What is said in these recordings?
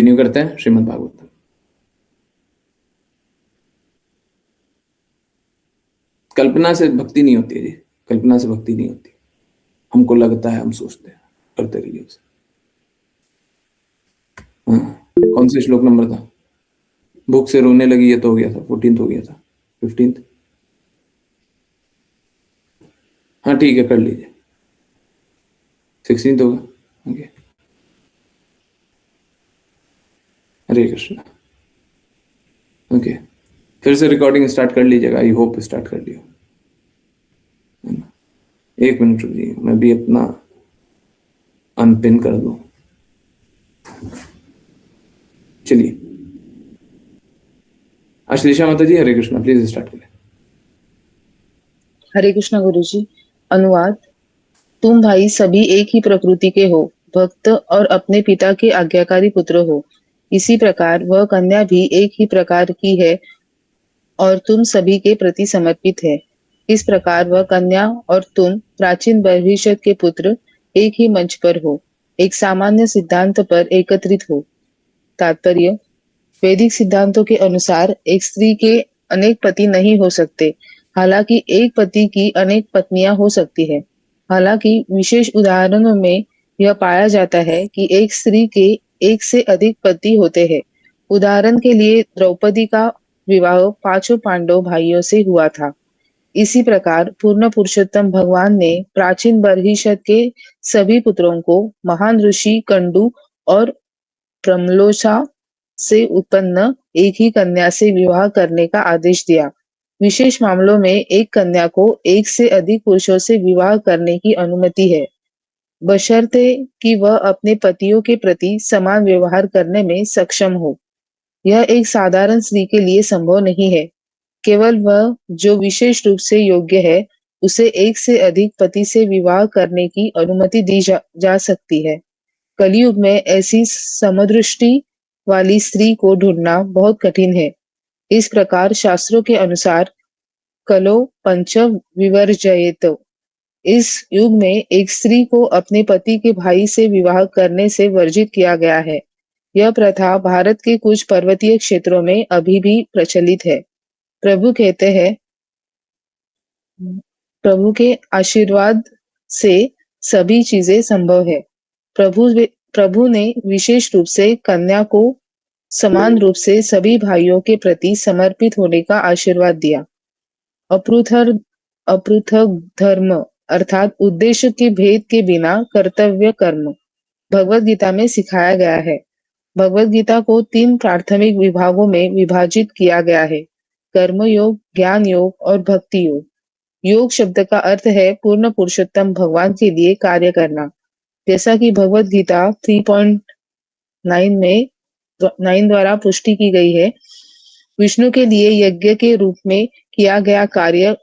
Continue करते हैं श्रीमद् भागवत। कल्पना से भक्ति नहीं होती है जी, कल्पना से भक्ति नहीं होती। हमको लगता है, हम सोचते हैं, करते रहिए उसे। कौन से श्लोक नंबर था? भूख से रोने लगी, ये तो हो गया था, 14th हो गया था, 15th। हाँ ठीक है, कर लीजिए, 16th होगा। ओके, हरे कृष्णा। ओके, फिर से रिकॉर्डिंग स्टार्ट कर लीजिएगा। आई होप स्टार्ट कर लियो। 1 मिनट रुकिए, मैं भी अपना अनपिन कर दूं। चलिए, अश्लेषा माता जी, हरे कृष्णा, प्लीज स्टार्ट करें। हरे कृष्णा गुरुजी। अनुवाद। तुम भाई सभी एक ही प्रकृति के हो, भक्त और अपने पिता के आज्ञाकारी पुत्र हो। इसी प्रकार वह कन्या भी एक ही प्रकार की है और तुम सभी के प्रति समर्पित है। इस प्रकार वह कन्या और तुम प्राचीन भविष्य के पुत्र एक ही मंच पर हो, एक सामान्य सिद्धांत पर एकत्रित हो। तात्पर्य। वैदिक सिद्धांतों के अनुसार एक स्त्री के अनेक पति नहीं हो सकते, हालांकि एक पति की अनेक पत्नियां हो सकती है। हालांकि विशेष उदाहरणों में यह पाया जाता है कि एक स्त्री के एक से अधिक पति होते हैं। उदाहरण के लिए द्रौपदी का विवाह 5 पांडव भाइयों से हुआ था। इसी प्रकार पूर्ण पुरुषोत्तम भगवान ने प्राचीन बर्हिषद के सभी पुत्रों को महान ऋषि कंडू और प्रम्लोचा से उत्पन्न एक ही कन्या से विवाह करने का आदेश दिया। विशेष मामलों में एक कन्या को एक से अधिक पुरुषों से विवाह करने की अनुमति है, बशर्ते कि वह अपने पतियों के प्रति समान व्यवहार करने में सक्षम हो। यह एक साधारण स्त्री के लिए संभव नहीं है। केवल वह जो विशेष रूप से योग्य है, उसे एक से अधिक पति से विवाह करने की अनुमति दी जा सकती है। कलयुग में ऐसी समदृष्टि वाली स्त्री को ढूंढना बहुत कठिन है। इस प्रकार शास्त्रों के अनुसार कलो पंच विवर्जयेत। इस युग में एक स्त्री को अपने पति के भाई से विवाह करने से वर्जित किया गया है। यह प्रथा भारत के कुछ पर्वतीय क्षेत्रों में अभी भी प्रचलित है। प्रभु कहते हैं, प्रभु के आशीर्वाद से सभी चीजें संभव है। प्रभु ने विशेष रूप से कन्या को समान रूप से सभी भाइयों के प्रति समर्पित होने का आशीर्वाद दिया। अपृथक धर्म अर्थात उद्देश्य के भेद के बिना कर्तव्य कर्म भगवत गीता में सिखाया गया है। भगवत गीता को 3 प्राथमिक विभागों में विभाजित किया गया है, कर्म योग, ज्ञान योग और भक्ति योग। योग शब्द का अर्थ है पूर्ण पुरुषोत्तम भगवान के लिए कार्य करना। जैसा कि भगवत गीता 3.9 में 9 द्वारा पुष्टि की गई है, विष्णु के लिए यज्ञ के रूप में किया गया कार्य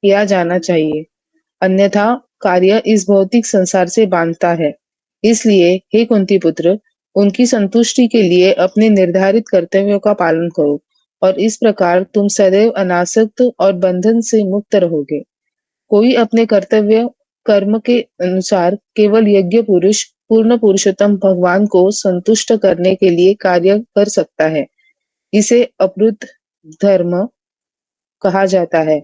किया जाना चाहिए, अन्यथा कार्य इस भौतिक संसार से बांधता है। इसलिए हे कुंती पुत्र, उनकी संतुष्टि के लिए अपने निर्धारित कर्तव्यों का पालन करो और इस प्रकार तुम सदैव अनासक्त और बंधन से मुक्त रहोगे। कोई अपने कर्तव्य कर्म के अनुसार केवल यज्ञ पुरुष पूर्ण पुरुषोत्तम भगवान को संतुष्ट करने के लिए कार्य कर सकता है। इसे अपृत धर्म कहा जाता है।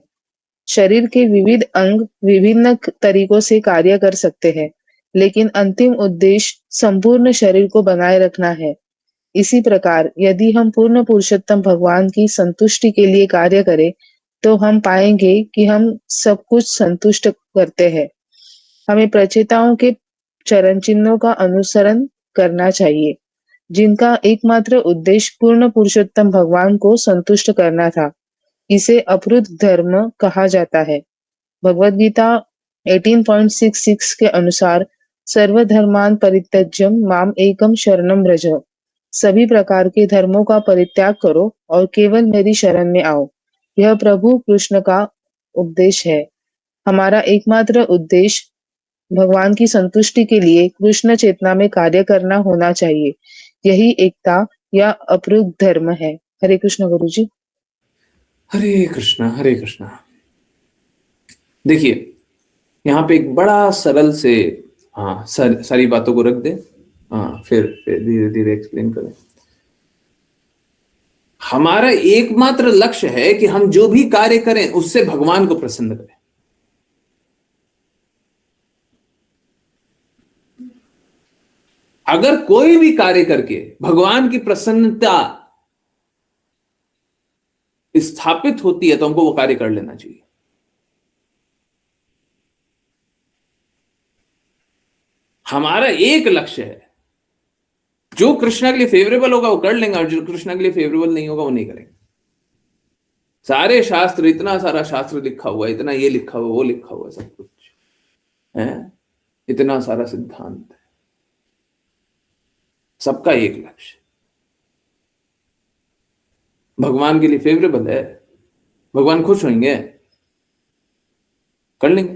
शरीर के विविध अंग विभिन्न तरीकों से कार्य कर सकते हैं, लेकिन अंतिम उद्देश्य संपूर्ण शरीर को बनाए रखना है। इसी प्रकार यदि हम पूर्ण पुरुषोत्तम भगवान की संतुष्टि के लिए कार्य करें, तो हम पाएंगे कि हम सब कुछ संतुष्ट करते हैं। हमें प्रचेताओं के चरण चिन्हों का अनुसरण करना चाहिए, जिनका एकमात्र उद्देश्य पूर्ण पुरुषोत्तम भगवान को संतुष्ट करना था। इसे अपृत धर्म कहा जाता है। भगवद गीता 18.66 के अनुसार सर्वधर्मान परित्यज्यम माम एकम शरणम व्रज। सभी प्रकार के धर्मों का परित्याग करो और केवल मेरी शरण में आओ। यह प्रभु कृष्ण का उपदेश है। हमारा एकमात्र उद्देश्य भगवान की संतुष्टि के लिए कृष्ण चेतना में कार्य करना होना चाहिए। यही एकता या अपृत धर्म है। हरे कृष्ण गुरुजी। हरे कृष्णा, हरे कृष्णा। देखिए, यहाँ पे एक बड़ा सरल से, हाँ, सारी बातों को रख दे हाँ, फिर धीरे धीरे एक्सप्लेन करें। हमारा एकमात्र लक्ष्य है कि हम जो भी कार्य करें उससे भगवान को प्रसन्न करें। अगर कोई भी कार्य करके भगवान की प्रसन्नता स्थापित होती है तो हमको वो कार्य कर लेना चाहिए। हमारा एक लक्ष्य है, जो कृष्णा के लिए फेवरेबल होगा वो कर लेंगे, और जो कृष्णा के लिए फेवरेबल नहीं होगा वो नहीं करेंगे। सारे शास्त्र, इतना सारा शास्त्र लिखा हुआ है, इतना ये लिखा हुआ, वो लिखा हुआ, सब कुछ है, इतना सारा सिद्धांत है, सबका एक लक्ष्य भगवान के लिए फेवरेबल है, भगवान खुश होंगे, कर लेंगे।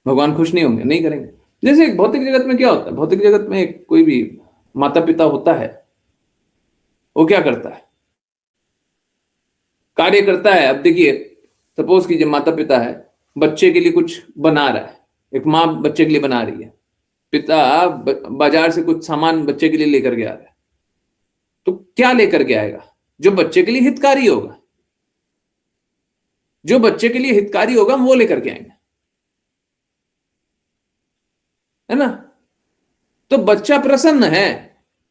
भगवान खुश नहीं होंगे, नहीं करेंगे। जैसे भौतिक जगत में क्या होता है, भौतिक जगत में कोई भी माता पिता होता है, वो क्या करता है, कार्य करता है। अब देखिए, सपोज कीजिए माता पिता है, बच्चे के लिए कुछ बना रहा है, एक माँ बच्चे के लिए बना रही है, पिता बाजार से कुछ सामान बच्चे के लिए लेकर के आ रहा है, तो क्या लेकर के आएगा, जो बच्चे के लिए हितकारी होगा, जो बच्चे के लिए हितकारी होगा वो लेकर के आएंगे, है ना। तो बच्चा प्रसन्न है।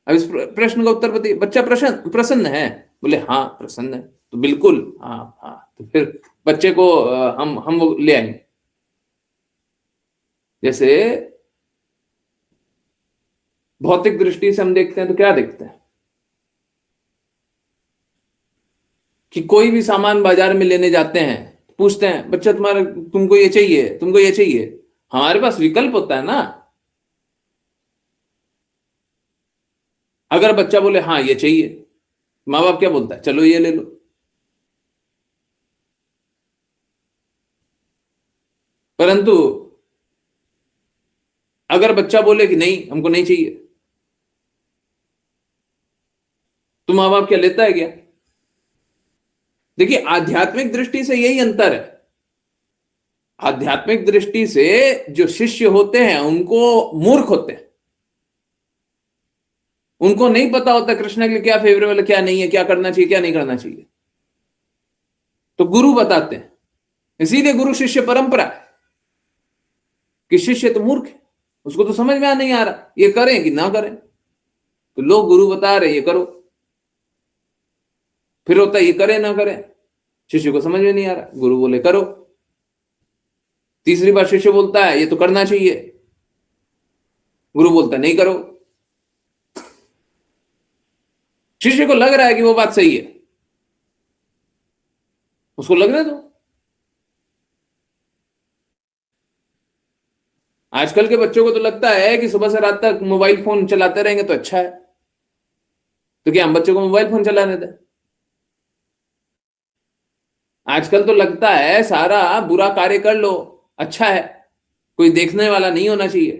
अब इस प्रश्न का उत्तर बताइए, बच्चा प्रसन्न प्रसन्न है, बोले हाँ प्रसन्न है, तो बिल्कुल हाँ हाँ, तो फिर बच्चे को हम वो ले आएंगे। जैसे भौतिक दृष्टि से हम देखते हैं तो क्या देखते हैं कि कोई भी सामान बाजार में लेने जाते हैं, पूछते हैं बच्चा तुम्हारा, तुमको ये चाहिए, तुमको ये चाहिए, हमारे पास विकल्प होता है ना। अगर बच्चा बोले हाँ ये चाहिए, माँ बाप क्या बोलता है, चलो ये ले लो। परंतु अगर बच्चा बोले कि नहीं हमको नहीं चाहिए, तो माँ बाप क्या लेता है क्या। देखिए, आध्यात्मिक दृष्टि से यही अंतर है। आध्यात्मिक दृष्टि से जो शिष्य होते हैं उनको मूर्ख होते हैं, उनको नहीं पता होता कृष्ण के लिए क्या फेवरेबल है, क्या नहीं है, क्या करना चाहिए, क्या नहीं करना चाहिए, तो गुरु बताते हैं। इसीलिए गुरु शिष्य परंपरा है कि शिष्य तो मूर्ख है, उसको तो समझ में आ नहीं आ रहा ये करें कि ना करें, तो लोग गुरु बता रहे ये करो, फिर होता है ये करें ना करें, शिष्य को समझ में नहीं आ रहा, गुरु बोले करो, तीसरी बार शिष्य बोलता है ये तो करना चाहिए, गुरु बोलता है नहीं करो। शिष्य को लग रहा है कि वो बात सही है, उसको लग रहा है। तो आजकल के बच्चों को तो लगता है कि सुबह से रात तक मोबाइल फोन चलाते रहेंगे तो अच्छा है, तो क्या हम बच्चों को मोबाइल फोन चलाने दें। आजकल तो लगता है सारा बुरा कार्य कर लो अच्छा है, कोई देखने वाला नहीं होना चाहिए,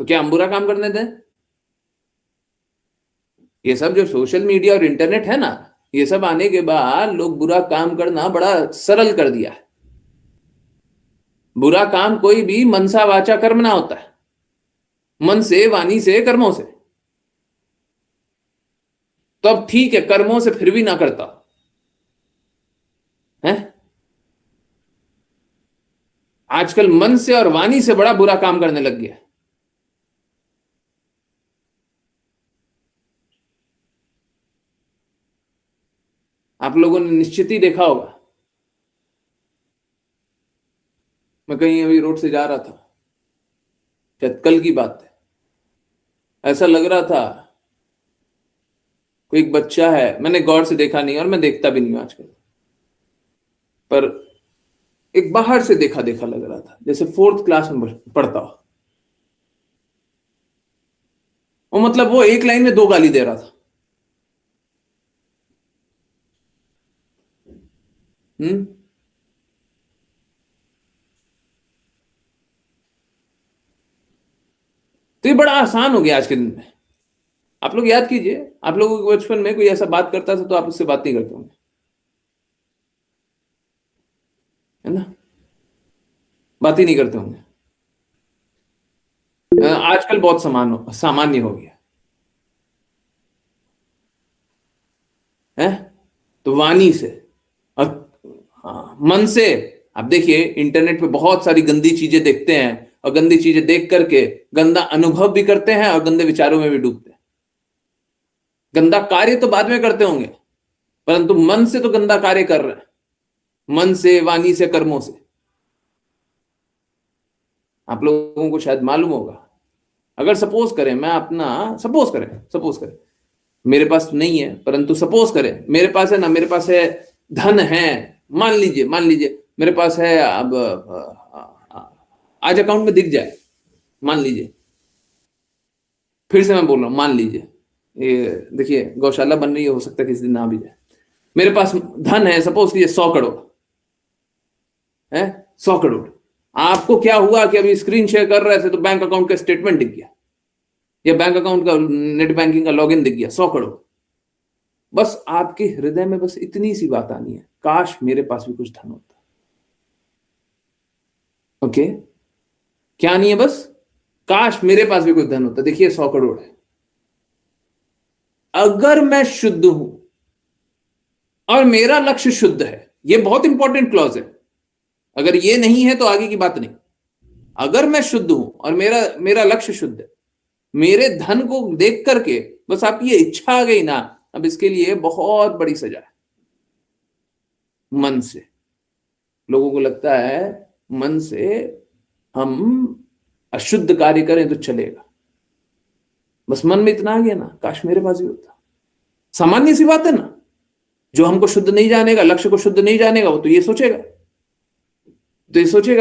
तो क्या हम बुरा काम करने दें। ये सब जो सोशल मीडिया और इंटरनेट है ना, ये सब आने के बाद लोग बुरा काम करना बड़ा सरल कर दिया है। बुरा काम कोई भी मनसा वाचा कर्म ना होता है, मन से, वाणी से, कर्मों से। तो अब ठीक है, कर्मों से फिर भी ना करता है, आजकल मन से और वाणी से बड़ा बुरा काम करने लग गया। आप लोगों ने निश्चित ही देखा होगा, मैं कहीं अभी रोड से जा रहा था, शायद कल की बात है, ऐसा लग रहा था कोई एक बच्चा है, मैंने गौर से देखा नहीं और मैं देखता भी नहीं हूं आजकल, पर एक बाहर से देखा देखा लग रहा था, जैसे फोर्थ क्लास में पढ़ता हो। वो मतलब वो एक लाइन में दो गाली दे रहा था। हम्म। तो ये बड़ा आसान हो गया आज के दिन में। आप लोग याद कीजिए, आप लोगों के बचपन में कोई ऐसा बात करता था तो आप उससे बात नहीं करते होंगे, है ना, बात ही नहीं करते होंगे। आजकल बहुत सामान्य हो गया है। तो वाणी से और हाँ, मन से। आप देखिए इंटरनेट पे बहुत सारी गंदी चीजें देखते हैं और गंदी चीजें देख करके गंदा अनुभव भी करते हैं और गंदे विचारों में भी डूबते हैं। गंदा कार्य तो बाद में करते होंगे, परंतु मन से तो गंदा कार्य कर रहे हैं, मन से, वाणी से, कर्मों से। आप लोगों को शायद मालूम होगा, अगर सपोज करें, मैं अपना सपोज करें मेरे पास नहीं है, परंतु सपोज करें मेरे पास है ना, मेरे पास है, धन है, मान लीजिए मेरे पास है, अब आज अकाउंट में दिख जाए, मान लीजिए, फिर से मैं बोल रहा हूं मान लीजिए, ये देखिए गौशाला बन रही है, हो सकता है किसी दिन ना भी जाए। मेरे पास धन है, सपोज कीजिए 100 करोड़ है, 100 करोड़। आपको क्या हुआ कि अभी स्क्रीन शेयर कर रहे थे तो बैंक अकाउंट का स्टेटमेंट दिख गया, या बैंक अकाउंट का नेट बैंकिंग का लॉगिन दिख गया, 100 करोड़। बस आपके हृदय में बस इतनी सी बात आनी है, काश मेरे पास भी कुछ धन होता। ओके, क्या नहीं है, बस काश मेरे पास भी कुछ धन होता। देखिए 100 करोड़ है, अगर मैं शुद्ध हूं और मेरा लक्ष्य शुद्ध है, ये बहुत इंपॉर्टेंट क्लॉज है, अगर ये नहीं है तो आगे की बात नहीं। अगर मैं शुद्ध हूं और मेरा मेरा लक्ष्य शुद्ध है, मेरे धन को देख करके बस आपकी ये इच्छा आ गई ना, अब इसके लिए बहुत बड़ी सजा है। मन से लोगों को लगता है मन से हम अशुद्ध कार्य करें तो चलेगा, बस मन में इतना आ गया ना, काश मेरे पास भी होता। सामान्य सी बात है ना, जो हमको शुद्ध नहीं जानेगा, लक्ष्य को शुद्ध नहीं जानेगा, वो तो ये सोचेगा,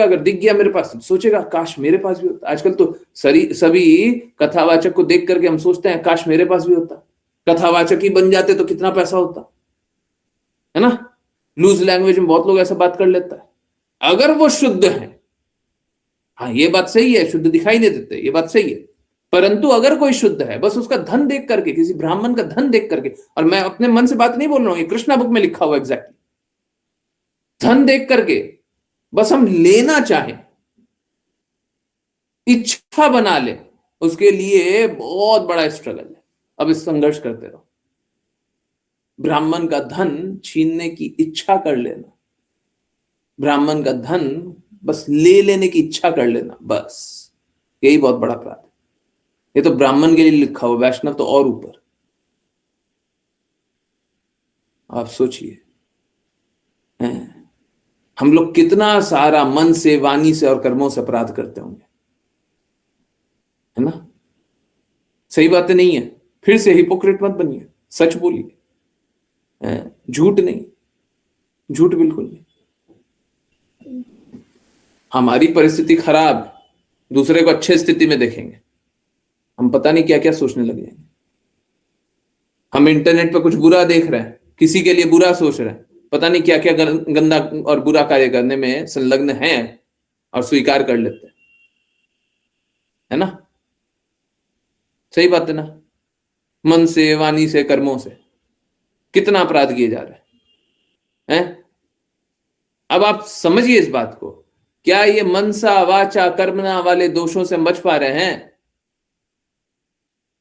अगर दिख गया मेरे पास तो सोचेगा काश मेरे पास भी होता। आजकल तो सभी कथावाचक को देख करके हम सोचते हैं काश मेरे पास भी होता, कथावाचक ही बन जाते तो कितना पैसा होता, है ना। लूज लैंग्वेज में बहुत लोग ऐसा बात कर लेता है, अगर वो शुद्ध है। हाँ ये बात सही है, शुद्ध दिखाई नहीं देते, ये बात सही है, परंतु अगर कोई शुद्ध है, बस उसका धन देख करके, किसी ब्राह्मण का धन देख करके, और मैं अपने मन से बात नहीं बोल रहा हूं, ये कृष्णा बुक में लिखा हुआ एग्जैक्टली, धन देख करके बस हम लेना चाहें, इच्छा बना ले, उसके लिए बहुत बड़ा स्ट्रगल है। अब इस संघर्ष करते रहो। ब्राह्मण का धन छीनने की इच्छा कर लेना, ब्राह्मण का धन बस ले लेने की इच्छा कर लेना, बस यही बहुत बड़ा अपराध है। ये तो ब्राह्मण के लिए लिखा हुआ, वैष्णव तो और ऊपर। आप सोचिए, हम लोग कितना सारा मन से, वाणी से और कर्मों से अपराध करते होंगे, है ना। सही बातें नहीं है, फिर से हिपोक्रेट मत बनिए, सच बोलिए, झूठ नहीं, झूठ बिल्कुल नहीं। हमारी परिस्थिति खराब, दूसरे को अच्छे स्थिति में देखेंगे, हम पता नहीं क्या क्या सोचने लग जाएंगे। हम इंटरनेट पे कुछ बुरा देख रहे हैं, किसी के लिए बुरा सोच रहे हैं, पता नहीं क्या क्या गंदा और बुरा कार्य करने में संलग्न हैं और स्वीकार कर लेते हैं, है ना। सही बात है ना। मन से, वाणी से, कर्मों से कितना अपराध किए जा रहे हैं। अब आप समझिए इस बात को, क्या ये मनसा, वाचा, कर्मणा वाले दोषों से बच पा रहे हैं?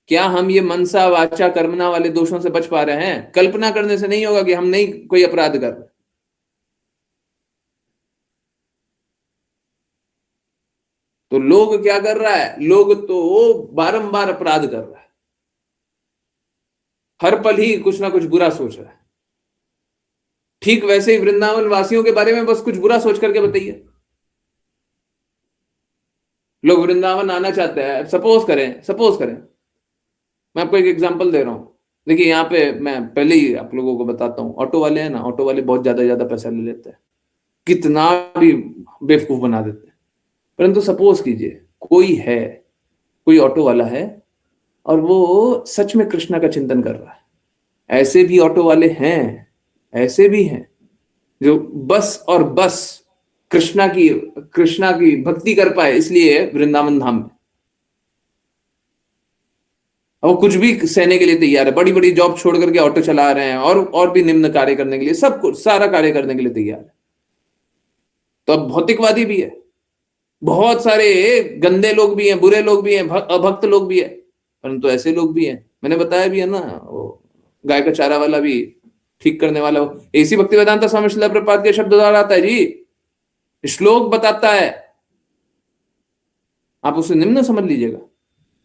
क्या हम ये मनसा, वाचा, कर्मणा वाले दोषों से बच पा रहे हैं? कल्पना करने से नहीं होगा कि हम नहीं कोई अपराध कर रहे। तो लोग क्या कर रहा है, लोग तो बारंबार अपराध कर रहा है, हर पल ही कुछ ना कुछ बुरा सोच रहा है। ठीक वैसे ही वृंदावन वासियों के बारे में बस कुछ बुरा सोच करके बताइए। लोग वृंदावन आना चाहते हैं, सपोज करें मैं आपको एक एग्जांपल दे रहा हूं। देखिए यहाँ पे मैं पहले ही आप लोगों को बताता हूँ, ऑटो वाले हैं ना, ऑटो वाले बहुत ज्यादा पैसा ले लेते हैं, कितना भी बेवकूफ बना देते हैं। परंतु सपोज कीजिए कोई ऑटो वाला है और वो सच में कृष्णा का चिंतन कर रहा है। ऐसे भी ऑटो वाले हैं, ऐसे भी हैं जो बस और बस कृष्णा की भक्ति कर पाए इसलिए वृंदावन धाम में वो कुछ भी सहने के लिए तैयार है, बड़ी बड़ी जॉब छोड़ करके ऑटो चला रहे हैं और भी निम्न कार्य करने के लिए, सब कुछ सारा कार्य करने के लिए तैयार है। तो अब भौतिकवादी भी है, बहुत सारे गंदे लोग भी हैं, बुरे लोग भी हैं, अभक्त लोग भी हैं, परंतु ऐसे लोग भी हैं। मैंने बताया भी है ना, वो गाय का चारा वाला भी, ठीक करने वाला, ऐसी भक्ति वेदांता स्वामी शिला प्रपात के शब्द द्वारा आता है जी, श्लोक बताता है, आप उसे निम्न समझ लीजिएगा।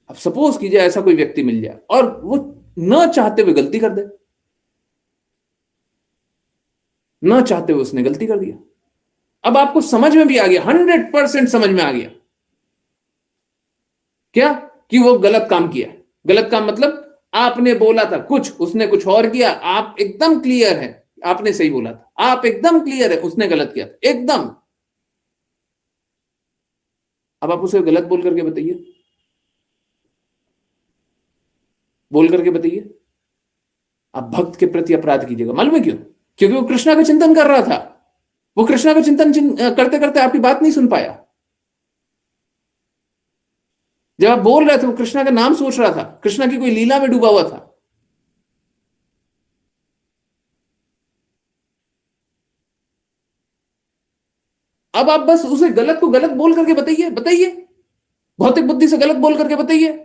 अब सपोज कीजिए ऐसा कोई व्यक्ति मिल जाए और वो न चाहते हुए गलती कर दे, न चाहते हुए उसने गलती कर दिया। अब आपको समझ में भी आ गया, 100% समझ में आ गया क्या, कि वो गलत काम किया। गलत काम मतलब आपने बोला था कुछ, उसने कुछ और किया, आप एकदम क्लियर है आपने सही बोला था, आप एकदम क्लियर है उसने गलत किया था एकदम। अब आप उसे गलत बोल करके बताइए, बोल करके बताइए, आप भक्त के प्रति अपराध कीजिएगा। मालूम है क्यों? क्योंकि वो कृष्णा का चिंतन कर रहा था, वो कृष्णा का करते करते आपकी बात नहीं सुन पाया। जब आप बोल रहे थे वो कृष्णा का नाम सोच रहा था, कृष्णा की कोई लीला में डूबा हुआ था। अब आप बस उसे गलत को गलत बोल करके बताइए, बताइए, भौतिक बुद्धि से गलत बोल करके बताइए।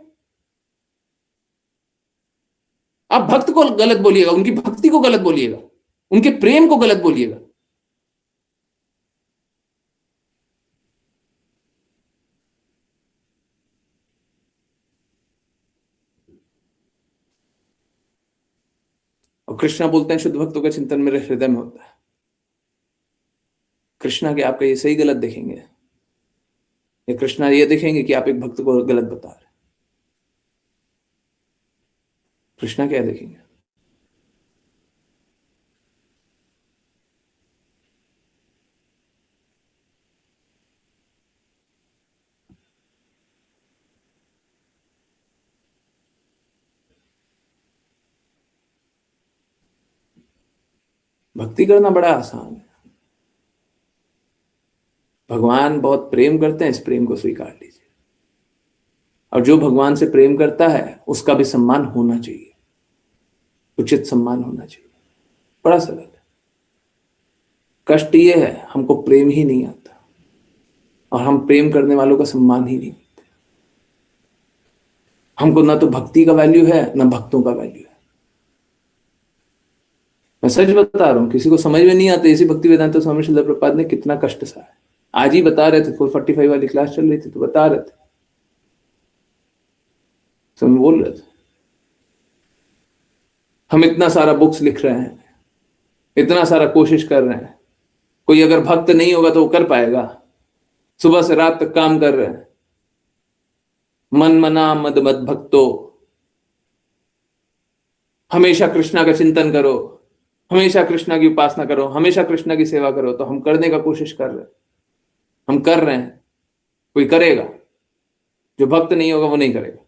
आप भक्त को गलत बोलिएगा, उनकी भक्ति को गलत बोलिएगा, उनके प्रेम को गलत बोलिएगा। और कृष्णा बोलते हैं शुद्ध भक्तों का चिंतन मेरे हृदय में होता है। कृष्णा के आपका ये सही गलत देखेंगे, या कृष्णा ये देखेंगे कि आप एक भक्त को गलत बता रहे? कृष्णा क्या देखेंगे? भक्ति करना बड़ा आसान है। भगवान बहुत प्रेम करते हैं, इस प्रेम को स्वीकार लीजिए। और जो भगवान से प्रेम करता है उसका भी सम्मान होना चाहिए, उचित सम्मान होना चाहिए। बड़ा सरल है। कष्ट ये है हमको प्रेम ही नहीं आता, और हम प्रेम करने वालों का सम्मान ही नहीं देते। हमको ना तो भक्ति का वैल्यू है ना भक्तों का वैल्यू है। मैं सच बता रहा हूं, किसी को समझ में नहीं आता। इसी भक्ति वेदांता स्वामी श्रील प्रपाद ने कितना कष्ट सहा है। आज ही बता रहे थे, 445 वाली क्लास चल रही थी तो बता रहे थे, सब बोल रहे थे हम इतना सारा बुक्स लिख रहे हैं, इतना सारा कोशिश कर रहे हैं, कोई अगर भक्त नहीं होगा तो वो कर पाएगा? सुबह से रात तक काम कर रहे हैं, मन मना मद मद भक्तो, हमेशा कृष्णा का चिंतन करो, हमेशा कृष्णा की उपासना करो, हमेशा कृष्णा की सेवा करो। तो हम करने का कोशिश कर रहे हैं, हम कर रहे हैं, कोई करेगा? जो भक्त नहीं होगा वो नहीं करेगा।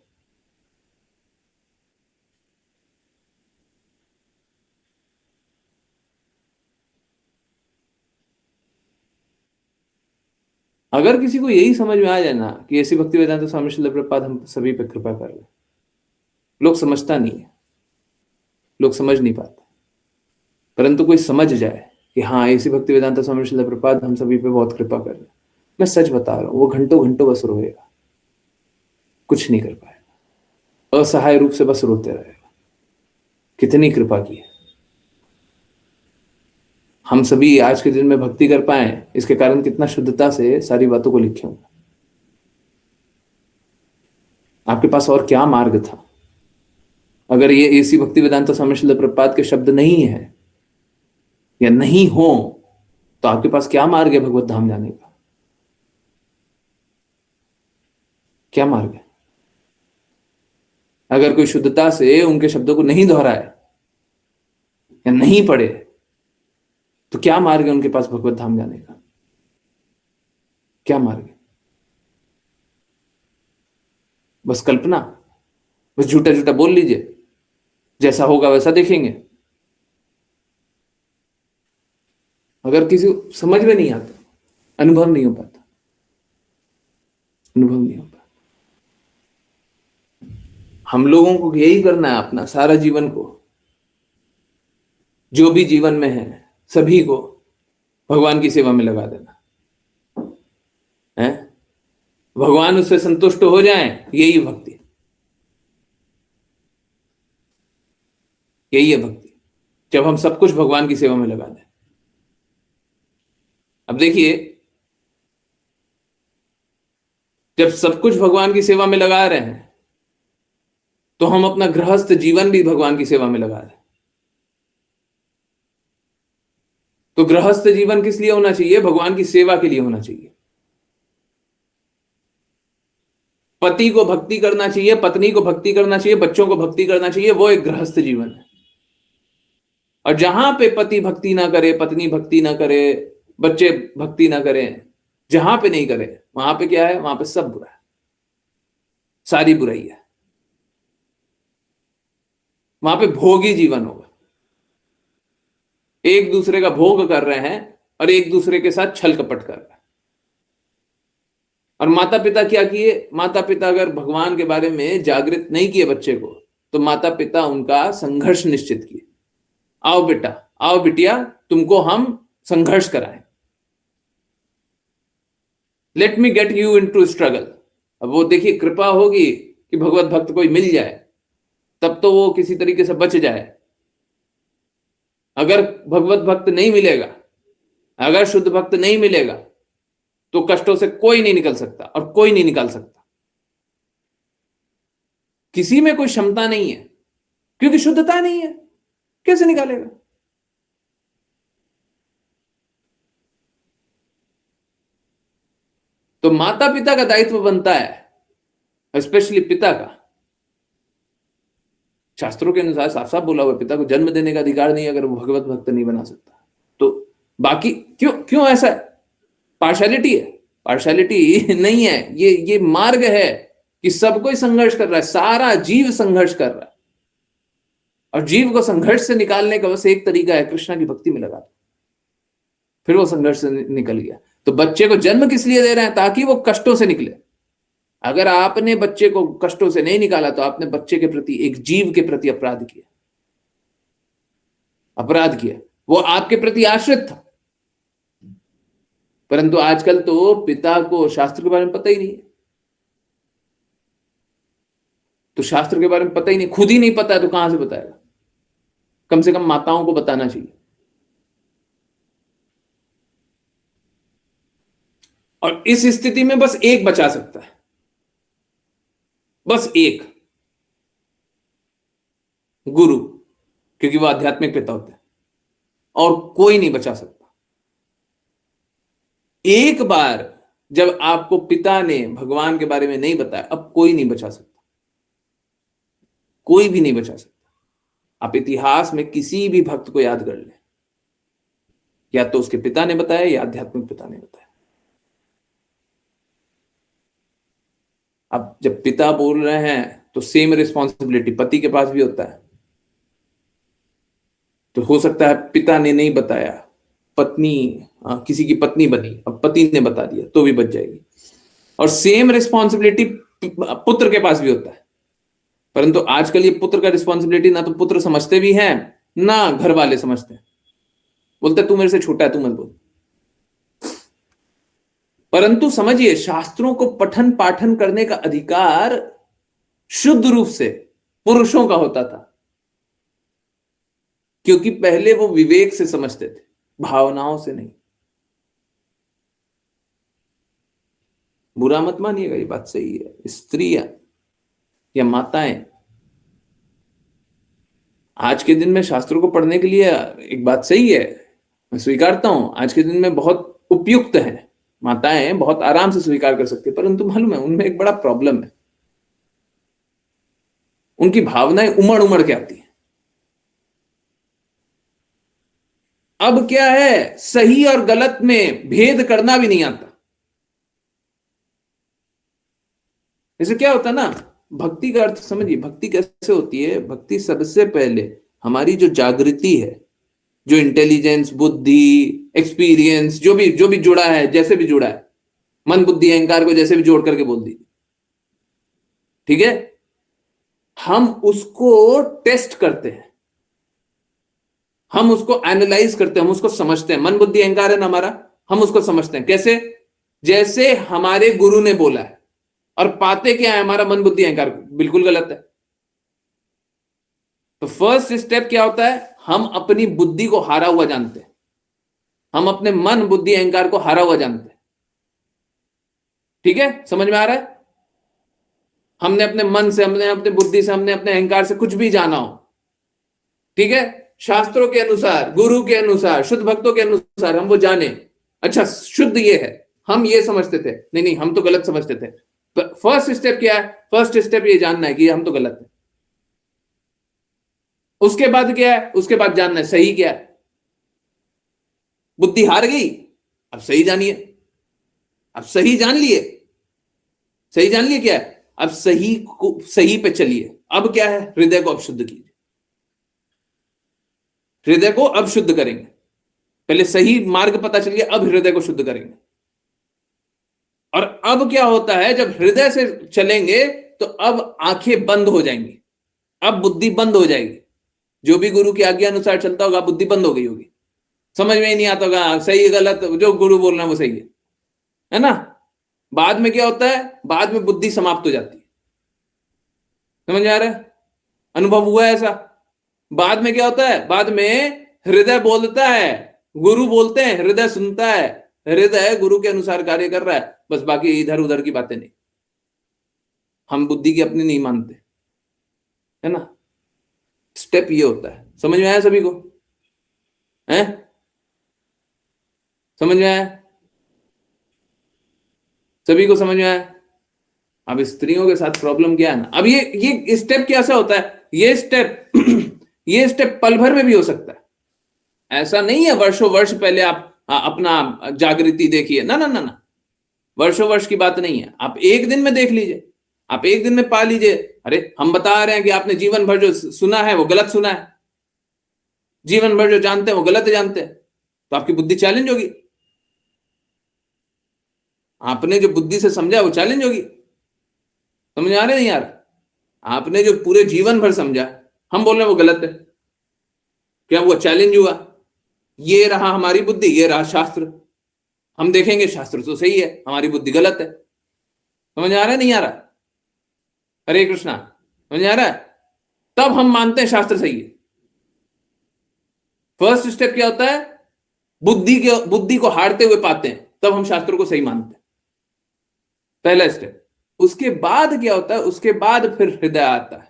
अगर किसी को यही समझ में आ जाए ना कि ऐसी भक्ति वेदांत स्वामी श्रील प्रपाद हम सभी पे कृपा कर रहे, लोग समझता नहीं है, लोग समझ नहीं पाते, परंतु कोई समझ जाए कि हाँ ऐसी भक्ति वेदांत स्वामी श्रील प्रपाद हम सभी पे बहुत कृपा कर रहे, मैं सच बता रहा हूं, वो घंटों घंटों बस रोएगा, कुछ नहीं कर पाएगा, असहाय रूप से बस रोते रहेगा। कितनी कृपा की है। हम सभी आज के दिन में भक्ति कर पाए, इसके कारण कितना शुद्धता से सारी बातों को लिखे हूं। आपके पास और क्या मार्ग था? अगर ये ऐसी भक्ति वेदांत स्वामी श्रील प्रपाद के शब्द नहीं है या नहीं हो, तो आपके पास क्या मार्ग है भगवत धाम जाने का? क्या मार्ग है? अगर कोई शुद्धता से उनके शब्दों को नहीं दोहराए या नहीं पढ़े, तो क्या मार्ग है उनके पास भगवत धाम जाने का? क्या मार्ग है? बस कल्पना, बस झूठा झूठा बोल लीजिए, जैसा होगा वैसा देखेंगे। अगर किसी को समझ में नहीं आता, अनुभव नहीं हो पाता, अनुभव नहीं हो पाता। हम लोगों को यही करना है, अपना सारा जीवन को, जो भी जीवन में है सभी को भगवान की सेवा में लगा देना है। भगवान उससे संतुष्ट हो जाएं, यही भक्ति, यही है भक्ति, जब हम सब कुछ भगवान की सेवा में लगा दें। अब देखिए, जब सब कुछ भगवान की सेवा में लगा रहे हैं तो हम अपना गृहस्थ जीवन भी भगवान की सेवा में लगा रहे हैं। तो गृहस्थ जीवन किस लिए होना चाहिए? भगवान की सेवा के लिए होना चाहिए। पति को भक्ति करना चाहिए, पत्नी को भक्ति करना चाहिए, बच्चों को भक्ति करना चाहिए, वो एक गृहस्थ जीवन है। और जहां पे पति भक्ति ना करे, पत्नी भक्ति ना करे, बच्चे भक्ति ना करें, जहां पे नहीं करे, वहां पे क्या है? वहां पे सब बुरा है, सारी बुराई है। वहां पे भोगी जीवन होगा, एक दूसरे का भोग कर रहे हैं और एक दूसरे के साथ छल कपट कर रहे हैं। और माता पिता क्या किए? माता पिता अगर भगवान के बारे में जागृत नहीं किए बच्चे को, तो माता पिता उनका संघर्ष निश्चित किए। आओ बेटा, आओ बिटिया, तुमको हम संघर्ष कराएं, let me get you into struggle. अब वो देखिए, कृपा होगी कि भगवत भक्त कोई मिल जाए, तब तो वो किसी तरीके से बच जाए। अगर भगवत भक्त नहीं मिलेगा, अगर शुद्ध भक्त नहीं मिलेगा, तो कष्टों से कोई नहीं निकल सकता और कोई नहीं निकाल सकता। किसी में कोई क्षमता नहीं है, क्योंकि शुद्धता नहीं है, कैसे निकालेगा? तो माता पिता का दायित्व बनता है, स्पेशली पिता का। शास्त्रों के अनुसार साफ साफ बोला हुआ, पिता को जन्म देने का अधिकार नहीं अगर वो भगवत भक्त नहीं बना सकता। तो बाकी क्यों क्यों ऐसा है? पार्शलिटी है? पार्शलिटी नहीं है, ये मार्ग है कि सब कोई संघर्ष कर रहा है, सारा जीव संघर्ष कर रहा है। और जीव को संघर्ष से निकालने का बस एक तरीका है, कृष्ण की भक्ति में लगा दो, फिर वो संघर्ष से निकल गया। तो बच्चे को जन्म किस लिए दे रहे हैं? ताकि वो कष्टों से निकले। अगर आपने बच्चे को कष्टों से नहीं निकाला, तो आपने बच्चे के प्रति, एक जीव के प्रति अपराध किया, अपराध किया। वो आपके प्रति आश्रित था। परंतु आजकल तो पिता को शास्त्र के बारे में पता ही नहीं है। तो शास्त्र के बारे में पता ही नहीं, खुद ही नहीं पता है तो कहां से बताएगा? कम से कम माताओं को बताना चाहिए। और इस स्थिति में बस एक बचा सकता है, बस एक, गुरु, क्योंकि वो आध्यात्मिक पिता होते हैं, और कोई नहीं बचा सकता। एक बार जब आपको पिता ने भगवान के बारे में नहीं बताया, अब कोई नहीं बचा सकता, कोई भी नहीं बचा सकता। आप इतिहास में किसी भी भक्त को याद कर लें, या तो उसके पिता ने बताया या आध्यात्मिक पिता ने बताया। अब जब पिता बोल रहे हैं तो सेम रिस्पॉन्सिबिलिटी पति के पास भी होता है। तो हो सकता है पिता ने नहीं बताया, पत्नी किसी की पत्नी बनी, अब पति ने बता दिया तो भी बच जाएगी। और सेम रिस्पॉन्सिबिलिटी पुत्र के पास भी होता है। परंतु आजकल ये पुत्र का रिस्पॉन्सिबिलिटी ना तो पुत्र समझते भी हैं, ना घर वाले समझते हैं। बोलते तू मेरे से छोटा है, तू मत बोल। परंतु समझिए, शास्त्रों को पठन पाठन करने का अधिकार शुद्ध रूप से पुरुषों का होता था, क्योंकि पहले वो विवेक से समझते थे, भावनाओं से नहीं। बुरा मत मानिएगा, ये बात सही है। स्त्रियां या माताएं आज के दिन में शास्त्रों को पढ़ने के लिए, एक बात सही है, मैं स्वीकारता हूं, आज के दिन में बहुत उपयुक्त है, माताएं बहुत आराम से स्वीकार कर सकती है। परंतु मालूम है, उनमें एक बड़ा प्रॉब्लम है, उनकी भावनाएं उमड़ उमड़ के आती है। अब क्या है, सही और गलत में भेद करना भी नहीं आता। जैसे क्या होता है ना, भक्ति का अर्थ समझिए, भक्ति कैसे होती है? भक्ति सबसे पहले हमारी जो जागृति है, जो इंटेलिजेंस, बुद्धि, एक्सपीरियंस, जो भी जुड़ा है, जैसे भी जुड़ा है, मन बुद्धि अहंकार को जैसे भी जोड़ करके बोल दीजिए, ठीक है? हम उसको टेस्ट करते हैं, हम उसको एनालाइज करते हैं, हम उसको समझते हैं। मन बुद्धि अहंकार है ना हमारा, हम उसको समझते हैं कैसे? जैसे हमारे गुरु ने बोला है, और पाते क्या है, हमारा मन बुद्धि अहंकार, बिल्कुल गलत है। तो फर्स्ट स्टेप क्या होता है, हम अपनी बुद्धि को हारा हुआ जानते हैं, हम अपने मन बुद्धि अहंकार को हारा हुआ जानते हैं। ठीक है, समझ में आ रहा है? हमने अपने मन से, हमने अपने बुद्धि से, हमने अपने अहंकार से कुछ भी जाना हो, ठीक है, शास्त्रों के अनुसार, गुरु के अनुसार, शुद्ध भक्तों के अनुसार हम वो जाने, अच्छा शुद्ध ये है, हम ये समझते थे, नहीं नहीं हम तो गलत समझते थे। फर्स्ट स्टेप क्या है, फर्स्ट स्टेप ये जानना है कि हम तो गलत है। उसके बाद क्या है, उसके बाद जानना है सही क्या है। बुद्धि हार गई, अब सही जानिए, अब सही जान लिए, सही जान लिए क्या है, अब सही को, सही पे चलिए। अब क्या है, हृदय को अब शुद्ध कीजिए, हृदय को अब शुद्ध करेंगे। पहले सही मार्ग पता चलिए, अब हृदय को शुद्ध करेंगे। और अब क्या होता है, जब हृदय से चलेंगे तो अब आंखें बंद हो जाएंगी, अब बुद्धि बंद हो जाएगी। जो भी गुरु की आज्ञा अनुसार चलता होगा, बुद्धि बंद हो गई होगी, समझ में ही नहीं आता होगा सही गलत, जो गुरु बोल रहा है वो सही है ना। बाद में क्या होता है, बाद में बुद्धि समाप्त हो जाती है। समझ में आ रहा है, अनुभव हुआ है ऐसा। बाद में क्या होता है, बाद में हृदय बोलता है, गुरु बोलते हैं, हृदय सुनता है, हृदय गुरु के अनुसार कार्य कर रहा है, बस बाकी इधर उधर की बातें नहीं, हम बुद्धि की अपनी नहीं मानते, है ना। स्टेप ये होता है, समझ में आया सभी को, है समझ में आया, सभी को समझ में आया। अब स्त्रियों के साथ प्रॉब्लम क्या है ना, अब ये स्टेप कैसा होता है, ये स्टेप ये स्टेप पल भर में भी हो सकता है, ऐसा नहीं है वर्षों वर्ष पहले आप अपना जागृति देखिए, ना ना ना ना, वर्षों वर्ष की बात नहीं है, आप एक दिन में देख लीजिए, आप एक दिन में पा लीजिए। अरे हम बता रहे हैं कि आपने जीवन भर जो सुना है वो गलत सुना है, जीवन भर जो जानते हैं वो गलत जानते हैं, तो आपकी बुद्धि चैलेंज होगी, आपने जो बुद्धि से समझा वो चैलेंज होगी। समझ आ रहे नहीं यार, आपने जो पूरे जीवन भर समझा, हम बोल रहे हैं वो गलत है, क्या वो चैलेंज हुआ, ये रहा हमारी बुद्धि, ये रहा शास्त्र, हम देखेंगे शास्त्र तो सही है, हमारी बुद्धि गलत है। समझ आ रहा है नहीं आ रहा, हरे कृष्णा, समझ आ रहा है, तब हम मानते हैं शास्त्र सही है। फर्स्ट स्टेप क्या होता है, बुद्धि को हारते हुए पाते हैं, तब हम शास्त्रों को सही मानते हैं, पहला स्टेप। उसके बाद क्या होता है, उसके बाद फिर हृदय आता है,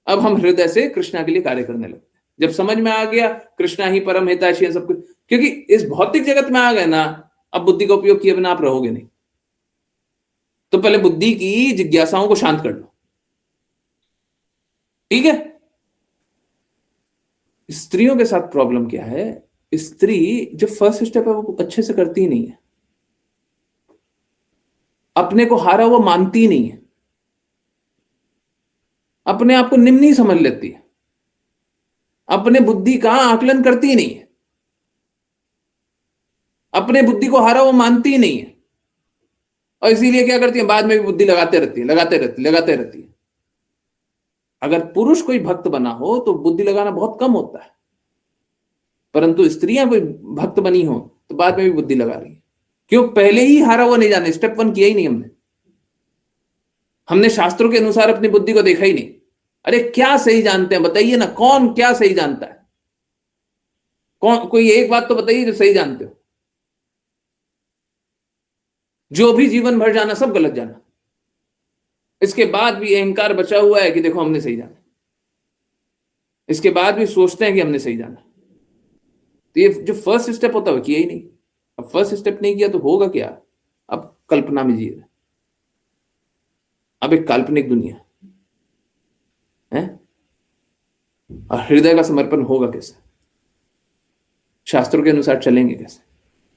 अब हम हृदय से कृष्णा के लिए कार्य करने लगते हैं। जब समझ में आ गया कृष्णा ही परम हितैषी है सब कुछ, क्योंकि इस भौतिक जगत में आ गए ना, अब बुद्धि का उपयोग किए बिना आप रहोगे नहीं। तो पहले बुद्धि की जिज्ञासाओं को शांत कर लो, ठीक है। स्त्रियों के साथ प्रॉब्लम क्या है, स्त्री जो फर्स्ट स्टेप है वो अच्छे से करती ही नहीं है, अपने को हारा हुआ मानती ही नहीं है, अपने आप को निम्न ही समझ लेती है, अपने बुद्धि का आकलन करती ही नहीं है, अपने बुद्धि को हारा हुआ मानती ही नहीं है, और इसीलिए क्या करती है, बाद में भी बुद्धि लगाते रहती है, लगाते रहती है। अगर पुरुष कोई भक्त बना हो तो बुद्धि लगाना बहुत कम होता है, परंतु स्त्रियां कोई भक्त बनी हो तो बाद में भी बुद्धि लगा रही है। क्यों, पहले ही हारा हुआ नहीं जाना, स्टेप 1 किया ही नहीं हमने शास्त्रों के अनुसार अपनी बुद्धि को देखा ही नहीं। अरे क्या सही जानते हैं बताइए ना, कौन क्या सही जानता है, कौन, कोई एक बात तो बताइए जो सही जानते हो। जो भी जीवन भर जाना सब गलत जाना, इसके बाद भी अहंकार बचा हुआ है कि देखो हमने सही जाना, इसके बाद भी सोचते हैं कि हमने सही जाना। तो ये जो फर्स्ट स्टेप होता है वो किया ही नहीं। अब फर्स्ट स्टेप नहीं किया तो होगा क्या, अब कल्पना में जिए, अब एक काल्पनिक दुनिया है, और हृदय का समर्पण होगा कैसे, शास्त्रों के अनुसार चलेंगे कैसे,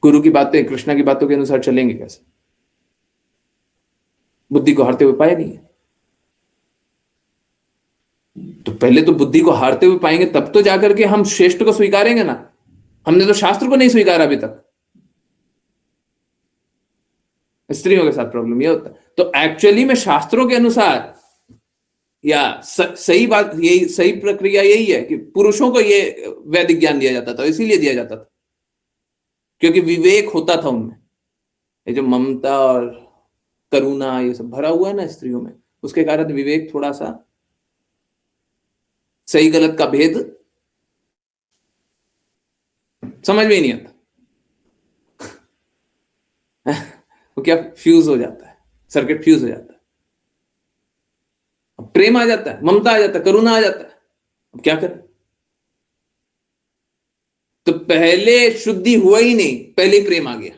गुरु की बातें कृष्णा की बातों के अनुसार चलेंगे कैसे, बुद्धि को हारते हुए पाए नहीं है। तो पहले तो बुद्धि को हारते हुए पाएंगे तब तो जाकर के हम श्रेष्ठ को स्वीकारेंगे ना, हमने तो शास्त्र को नहीं स्वीकारा अभी तक। स्त्रियों के साथ प्रॉब्लम ये होता है। तो एक्चुअली में शास्त्रों के अनुसार या सही बात यही, सही प्रक्रिया यही है कि पुरुषों को ये वैदिक ज्ञान दिया जाता था, इसीलिए दिया जाता था क्योंकि विवेक होता था उनमें, ये जो ममता और करुणा, ये सब भरा हुआ है ना स्त्रियों में, उसके कारण विवेक थोड़ा सा, सही गलत का भेद समझ में ही नहीं आता। वो क्या फ्यूज हो जाता है, सर्किट फ्यूज हो जाता है। अब प्रेम आ जाता है, ममता आ जाता है, करुणा आ जाता है, अब क्या करें? तो पहले शुद्धि हुआ ही नहीं, पहले ही प्रेम आ गया।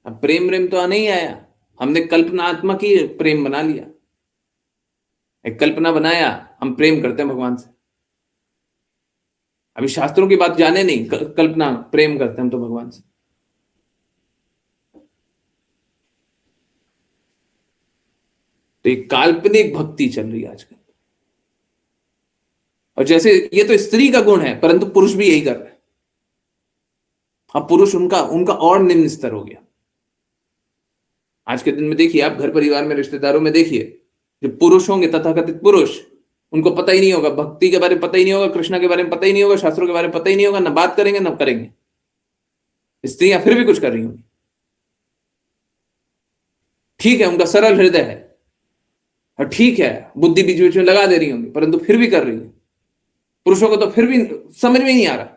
अब प्रेम प्रेम तो नहीं आया, हमने कल्पनात्मक ही प्रेम बना लिया। एक कल्पना बनाया, हम प्रेम करते हैं भगवान से। अभी शास्त्रों की बात जाने नहीं, कल्पना प्रेम करते हैं हम तो भगवान से। तो एक काल्पनिक भक्ति चल रही है आजकल। और जैसे ये तो स्त्री का गुण है, परंतु पुरुष भी यही कर रहा है। अब पुरुष उनका उनका और निम्न स्तर हो गया। आज के दिन में देखिए, आप घर परिवार में, रिश्तेदारों में देखिए, जो पुरुष होंगे, तथाकथित पुरुष, उनको पता ही नहीं होगा भक्ति के बारे में, पता ही नहीं होगा कृष्णा के बारे में, पता ही नहीं होगा शास्त्रों के बारे में, पता ही नहीं होगा, ना बात करेंगे ना करेंगे। स्त्रियां फिर भी कुछ कर रही होंगी। ठीक है, उनका सरल हृदय है, और ठीक है, बुद्धि बीच बीच में लगा दे रही होंगी, परंतु फिर भी कर रही है। पुरुषों को तो फिर भी समझ में नहीं आ रहा।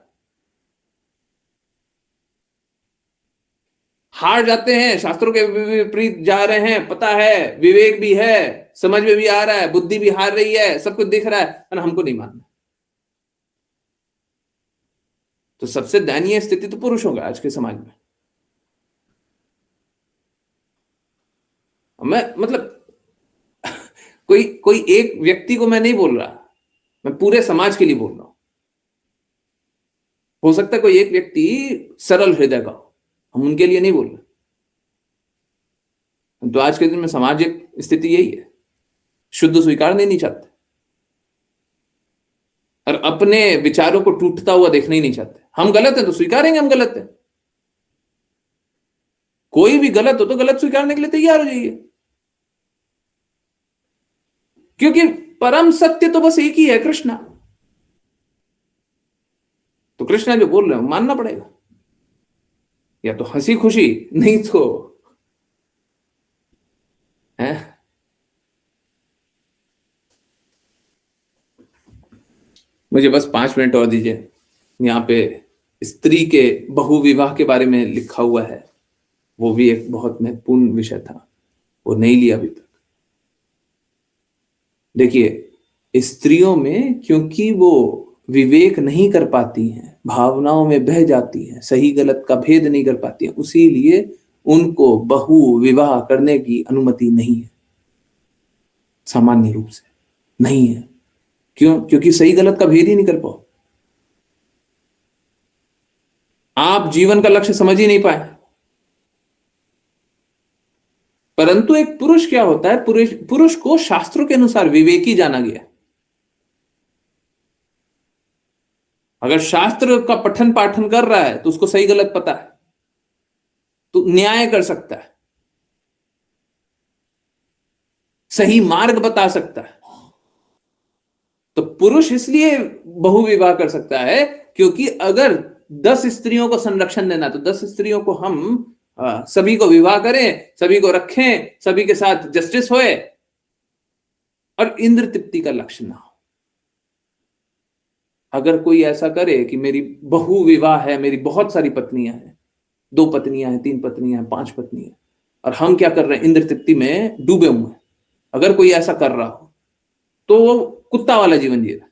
हार जाते हैं, शास्त्रों के विपरीत जा रहे हैं, पता है, विवेक भी है, समझ में भी आ रहा है, बुद्धि भी हार रही है, सब कुछ दिख रहा है, पर हमको नहीं मानना। तो सबसे दयनीय स्थिति तो पुरुषों का आज के समाज में। मैं मतलब कोई कोई एक व्यक्ति को मैं नहीं बोल रहा, मैं पूरे समाज के लिए बोल रहा हूं। हो सकता है कोई एक व्यक्ति सरल हृदय का हो, हम उनके लिए नहीं बोल रहे। तो आज के दिन में सामाजिक स्थिति यही है, शुद्ध स्वीकार नहीं चाहते, और अपने विचारों को टूटता हुआ देखना ही नहीं चाहते। हम गलत है तो स्वीकारेंगे हम गलत है, कोई भी गलत हो तो गलत स्वीकारने के लिए तैयार हो जाइए, क्योंकि परम सत्य तो बस एक ही है, कृष्णा। तो कृष्णा जो बोल रहे हो मानना पड़ेगा, या तो हंसी खुशी, नहीं तो है। मुझे बस 5 मिनट और दीजिए। यहाँ पे स्त्री के बहु विवाह के बारे में लिखा हुआ है, वो भी एक बहुत महत्वपूर्ण विषय था, वो नहीं लिया अभी तक। देखिए, स्त्रियों में क्योंकि वो विवेक नहीं कर पाती हैं, भावनाओं में बह जाती हैं, सही गलत का भेद नहीं कर पाती हैं, उसीलिए उनको बहु विवाह करने की अनुमति नहीं है, सामान्य रूप से नहीं है। क्यों? क्योंकि सही गलत का भेद ही नहीं कर पाओ, आप जीवन का लक्ष्य समझ ही नहीं पाए। परंतु एक पुरुष क्या होता है, पुरुष पुरुष को शास्त्रों के अनुसार विवेकी जाना गया। अगर शास्त्र का पठन पाठन कर रहा है तो उसको सही गलत पता है, तो न्याय कर सकता है, सही मार्ग बता सकता है। तो पुरुष इसलिए बहुविवाह कर सकता है, क्योंकि अगर 10 स्त्रियों को संरक्षण देना, तो 10 स्त्रियों को हम सभी को विवाह करें, सभी को रखें, सभी के साथ जस्टिस होए, और इंद्र तृप्ति का लक्ष्य ना हो। अगर कोई ऐसा करे कि मेरी बहु विवाह है, मेरी बहुत सारी पत्नियां हैं, 2 पत्नियां हैं, 3 पत्नियां हैं, 5 पत्नियां, और हम क्या कर रहे हैं, इंद्र तृप्ति में डूबे हुए हैं, अगर कोई ऐसा कर रहा हो तो वो कुत्ता वाला जीवन जी रहा है।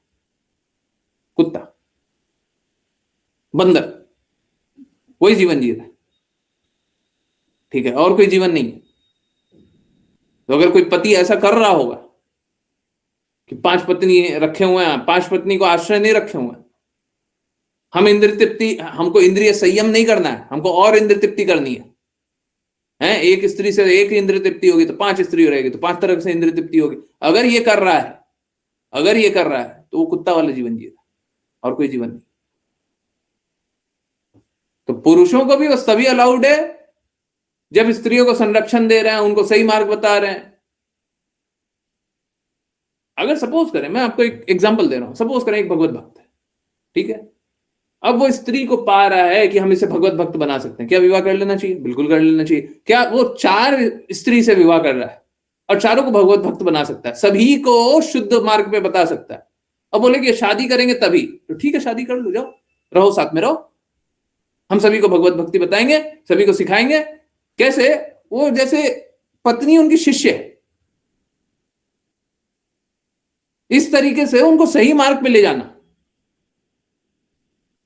कुत्ता, बंदर, वही जीवन जी रहा है, ठीक है, और कोई जीवन नहीं है। तो अगर कोई पति ऐसा कर रहा होगा कि 5 पत्नी रखे हुए हैं, 5 पत्नी को आश्रय नहीं रखे हुए हैं, हम इंद्र तृप्ति, हमको इंद्रिय संयम नहीं करना है, हमको और इंद्र तृप्ति करनी है, एक स्त्री से एक इंद्र तृप्ति होगी तो 5 स्त्री रहेगी, तो 5 तरह से इंद्र तृप्ति होगी। अगर ये कर रहा है, अगर ये कर रहा है, तो वो कुत्ता वाला जीवन जी रहा है, और कोई जीवन नहीं। तो पुरुषों को भी वो सभी अलाउड है, जब स्त्रियों को संरक्षण दे रहे हैं, उनको सही मार्ग बता रहे हैं। अगर सपोज करें, मैं आपको एक एग्जांपल दे रहा हूं, सपोज करें एक भगवत भक्त है, ठीक है, अब वो स्त्री को पा रहा है कि हम इसे भगवत भक्त बना सकते हैं। क्या विवाह कर लेना चाहिए? बिल्कुल कर लेना चाहिए। क्या वो 4 स्त्री से विवाह कर रहा है और चारों को भगवत भक्त बना सकता है, सभी को शुद्ध मार्ग पे बता सकता है। अब बोले कि शादी करेंगे तभी, तो ठीक है शादी कर लो, जाओ रहो, साथ में रहो, हम सभी को भगवत भक्ति बताएंगे, सभी को सिखाएंगे। कैसे? वो जैसे पत्नी उनकी शिष्य है, इस तरीके से उनको सही मार्ग पे ले जाना।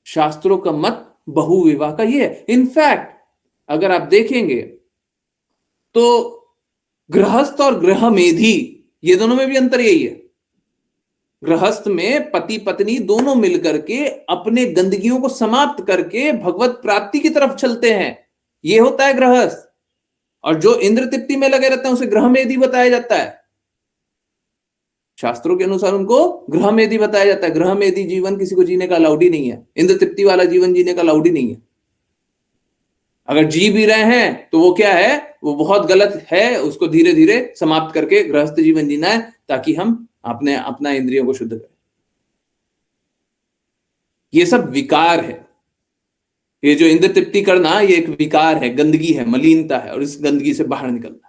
शास्त्रों का मत बहुविवाह का ये है। इनफैक्ट अगर आप देखेंगे तो गृहस्थ और गृहमेधी, ये दोनों में भी अंतर यही है। गृहस्थ में पति पत्नी दोनों मिलकर के अपने गंदगियों को समाप्त करके भगवत प्राप्ति की तरफ चलते हैं, ये होता है गृहस्थ। और जो इंद्र तृप्ति में लगे रहते हैं उसे गृहमेधी बताया जाता है। शास्त्रों के अनुसार उनको गृहमेधी बताया जाता है। गृहमेधी जीवन किसी को जीने का अलाउड ही नहीं है, इंद्र तृप्ति वाला जीवन जीने का अलाउड ही नहीं है। अगर जी भी रहे हैं तो वो क्या है, वो बहुत गलत है, उसको धीरे धीरे समाप्त करके गृहस्थ जीवन जीना है, ताकि हम अपना इंद्रियों को शुद्ध करें। ये सब विकार है। ये जो इंद्र तृप्ति करना, ये एक विकार है, गंदगी है, मलिनता है, और इस गंदगी से बाहर निकलना।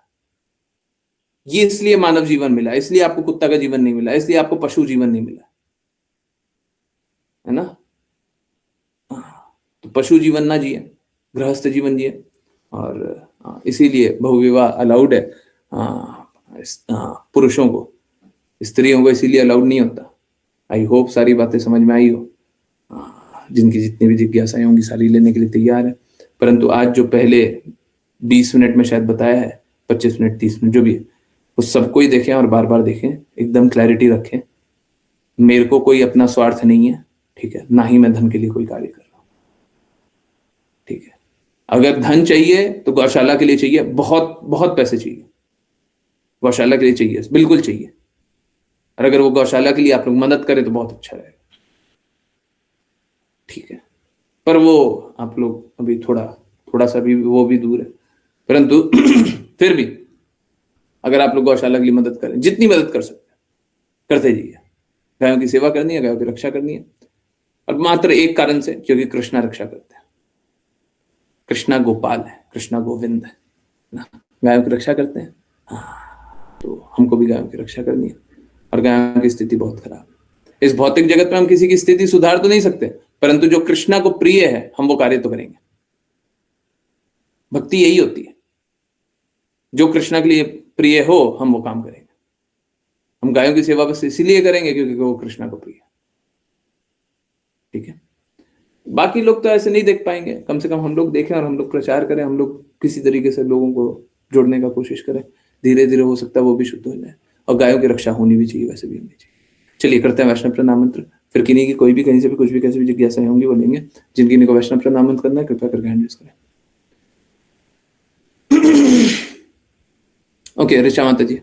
ये इसलिए मानव जीवन मिला, इसलिए आपको कुत्ता का जीवन नहीं मिला, इसलिए आपको पशु जीवन नहीं मिला, है ना। तो पशु जीवन ना जिए, गृहस्थ जीवन जिए। और इसीलिए बहुविवाह अलाउड है पुरुषों को, स्त्रियों को इसीलिए अलाउड नहीं होता। आई होप सारी बातें समझ में आई हो। जिनकी जितनी भी जिज्ञासाएं होंगी सारी लेने के लिए तैयार है। परंतु आज जो पहले 20 मिनट में शायद बताया है, 25 मिनट 30 मिनट जो भी है, उस सबको ही देखें और बार बार देखें, एकदम क्लैरिटी रखें। मेरे को कोई अपना स्वार्थ नहीं है, ठीक है, ना ही मैं धन के लिए कोई कार्य कर रहा हूं, ठीक है। अगर धन चाहिए तो गौशाला के लिए चाहिए, बहुत बहुत पैसे चाहिए, गौशाला के लिए चाहिए, बिल्कुल चाहिए। और अगर वो गौशाला के लिए आप लोग मदद करें तो बहुत अच्छा रहेगा, ठीक है। पर वो आप लोग अभी थोड़ा सा भी वो भी दूर है, परंतु फिर भी अगर आप लोग गौशाला के लिए मदद करें, जितनी मदद कर सकते हैं करते जाइए। गायों की सेवा करनी है, गायों की रक्षा करनी है, और मात्र एक कारण से, क्योंकि कृष्णा रक्षा करते हैं। कृष्णा गोपाल है, कृष्णा गोविंद है ना, गायों की रक्षा करते हैं। हाँ, तो हमको भी गायों की रक्षा करनी है। और गायों की स्थिति बहुत खराब है। इस भौतिक जगत में हम किसी की स्थिति सुधार तो नहीं सकते, परंतु जो कृष्णा को प्रिय है हम वो कार्य तो करेंगे। भक्ति यही होती है, जो कृष्णा के लिए प्रिय हो हम वो काम करेंगे। हम गायों की सेवा बस इसीलिए करेंगे क्योंकि वो कृष्णा को प्रिय है, ठीक है। बाकी लोग तो ऐसे नहीं देख पाएंगे, कम से कम हम लोग देखें और हम लोग प्रचार करें, हम लोग किसी तरीके से लोगों को जोड़ने का कोशिश करें। धीरे धीरे हो सकता है वो भी शुद्ध हो जाए, और गायों की रक्षा होनी भी चाहिए, वैसे भी होनी चाहिए। चलिए करते हैं वैष्णव प्रणाम मंत्र। फिर किन्हीं की कोई भी कहीं से भी कुछ भी कैसे भी जिज्ञासाएं होंगी वो लेंगे। जिनकी को वैष्णव प्रणाम मंत्र करना है कृपया करके हैंड रेज करें। ओके, ऋचा माता जी।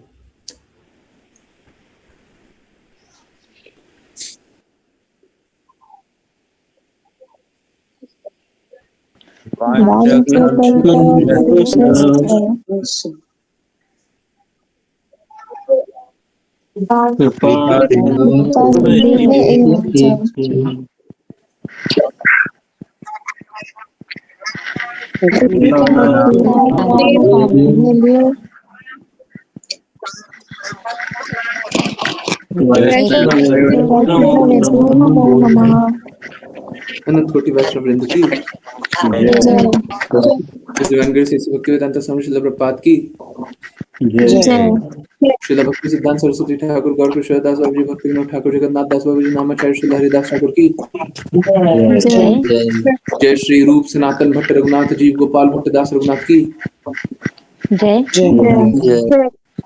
अनंत कोटि वैष्णव वृंद की, भक्तिवेदांत स्वामी श्रील प्रभुपाद की, श्रील भक्ति सिद्धांत सरस्वती ठाकुर गौर कृष्णदास बाबू जी, भक्ति विनोद ठाकुर, जगन्नाथ दास बाबू जी, नामाचार्य श्री हरिदास ठाकुर की, जय श्री रूप सनातन भट्ट रघुनाथ जी, गोपाल भट्ट दास रघुनाथ की,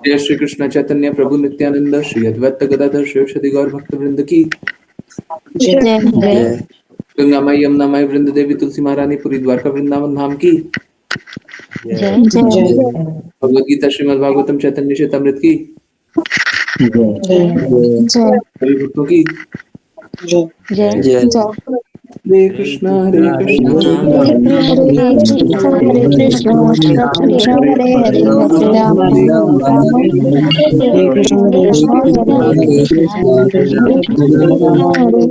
जय श्री कृष्ण चैतन्य प्रभु नित्यानंद, श्री अद्वैत गदाधर शिवसदि गौर भक्त वृंद की, गंगा माई यमुना माई वृंद देवी तुलसी महारानी पुरी द्वारका वृंदावन धाम की, भगवद गीता श्रीमद् भागवतम चैतन्य चैतामृत की, सभी भक्तों की, हरे कृष्णा हरे कृष्णा राम राम हरे कृष्णा हरे कृष्णा कृष्ण हरे हरे हरे राम राम हरे हरे हरे कृष्णा हरे हरे राम हरे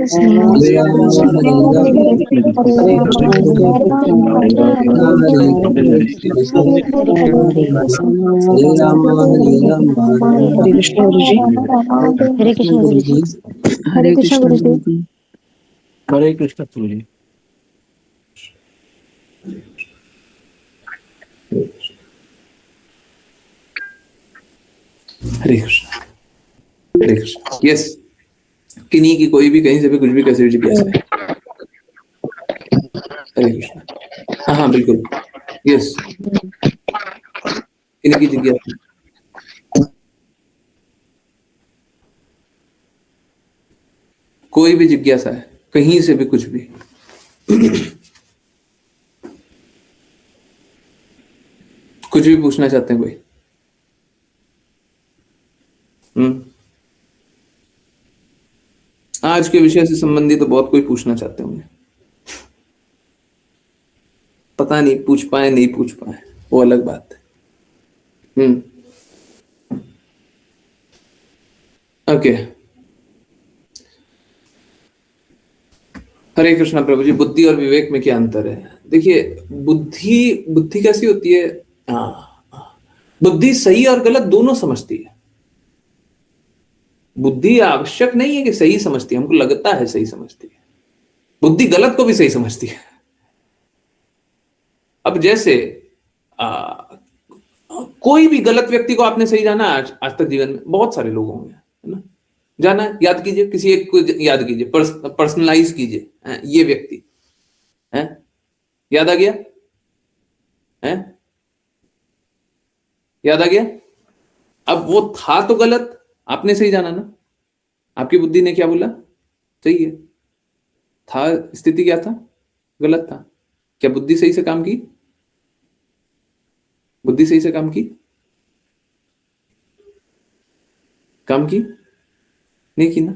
कृष्ण गुरु जी। हरे कृष्ण गुरु जी। हरे कृष्ण गुरु जी। हरे कृष्ण गुरु जी। हरे कृष्णा हरे कृष्णा। यस, किन्हीं की कोई भी कहीं से भी कुछ भी कैसे भी जिज्ञासा है। हरे कृष्णा। हाँ हाँ बिल्कुल, यस, किन्हीं की जिज्ञासा, कोई भी जिज्ञासा है, कहीं से भी कुछ भी। कुछ भी पूछना चाहते हैं कोई? आज के विषय से संबंधित तो बहुत कोई पूछना चाहते होंगे, पता नहीं पूछ पाए नहीं पूछ पाए, वो अलग बात है। ओके। हरे कृष्णा प्रभु जी। बुद्धि और विवेक में क्या अंतर है? देखिए, बुद्धि बुद्धि कैसी होती है? बुद्धि सही और गलत दोनों समझती है। बुद्धि आवश्यक नहीं है कि सही समझती है, हमको लगता है सही समझती है। बुद्धि गलत को भी सही समझती है। अब जैसे कोई भी गलत व्यक्ति को आपने सही जाना आज तक जीवन में, बहुत सारे लोग होंगे, है ना? जाना, याद कीजिए, किसी एक को याद कीजिए, पर्सनलाइज कीजिए, ये व्यक्ति है, याद आ गया है, याद आ गया। अब वो था तो गलत, आपने सही जाना ना, आपकी बुद्धि ने क्या बोला? सही है। था, स्थिति क्या था? गलत था। क्या बुद्धि सही से काम की? बुद्धि सही से काम की? काम की? नहीं की ना?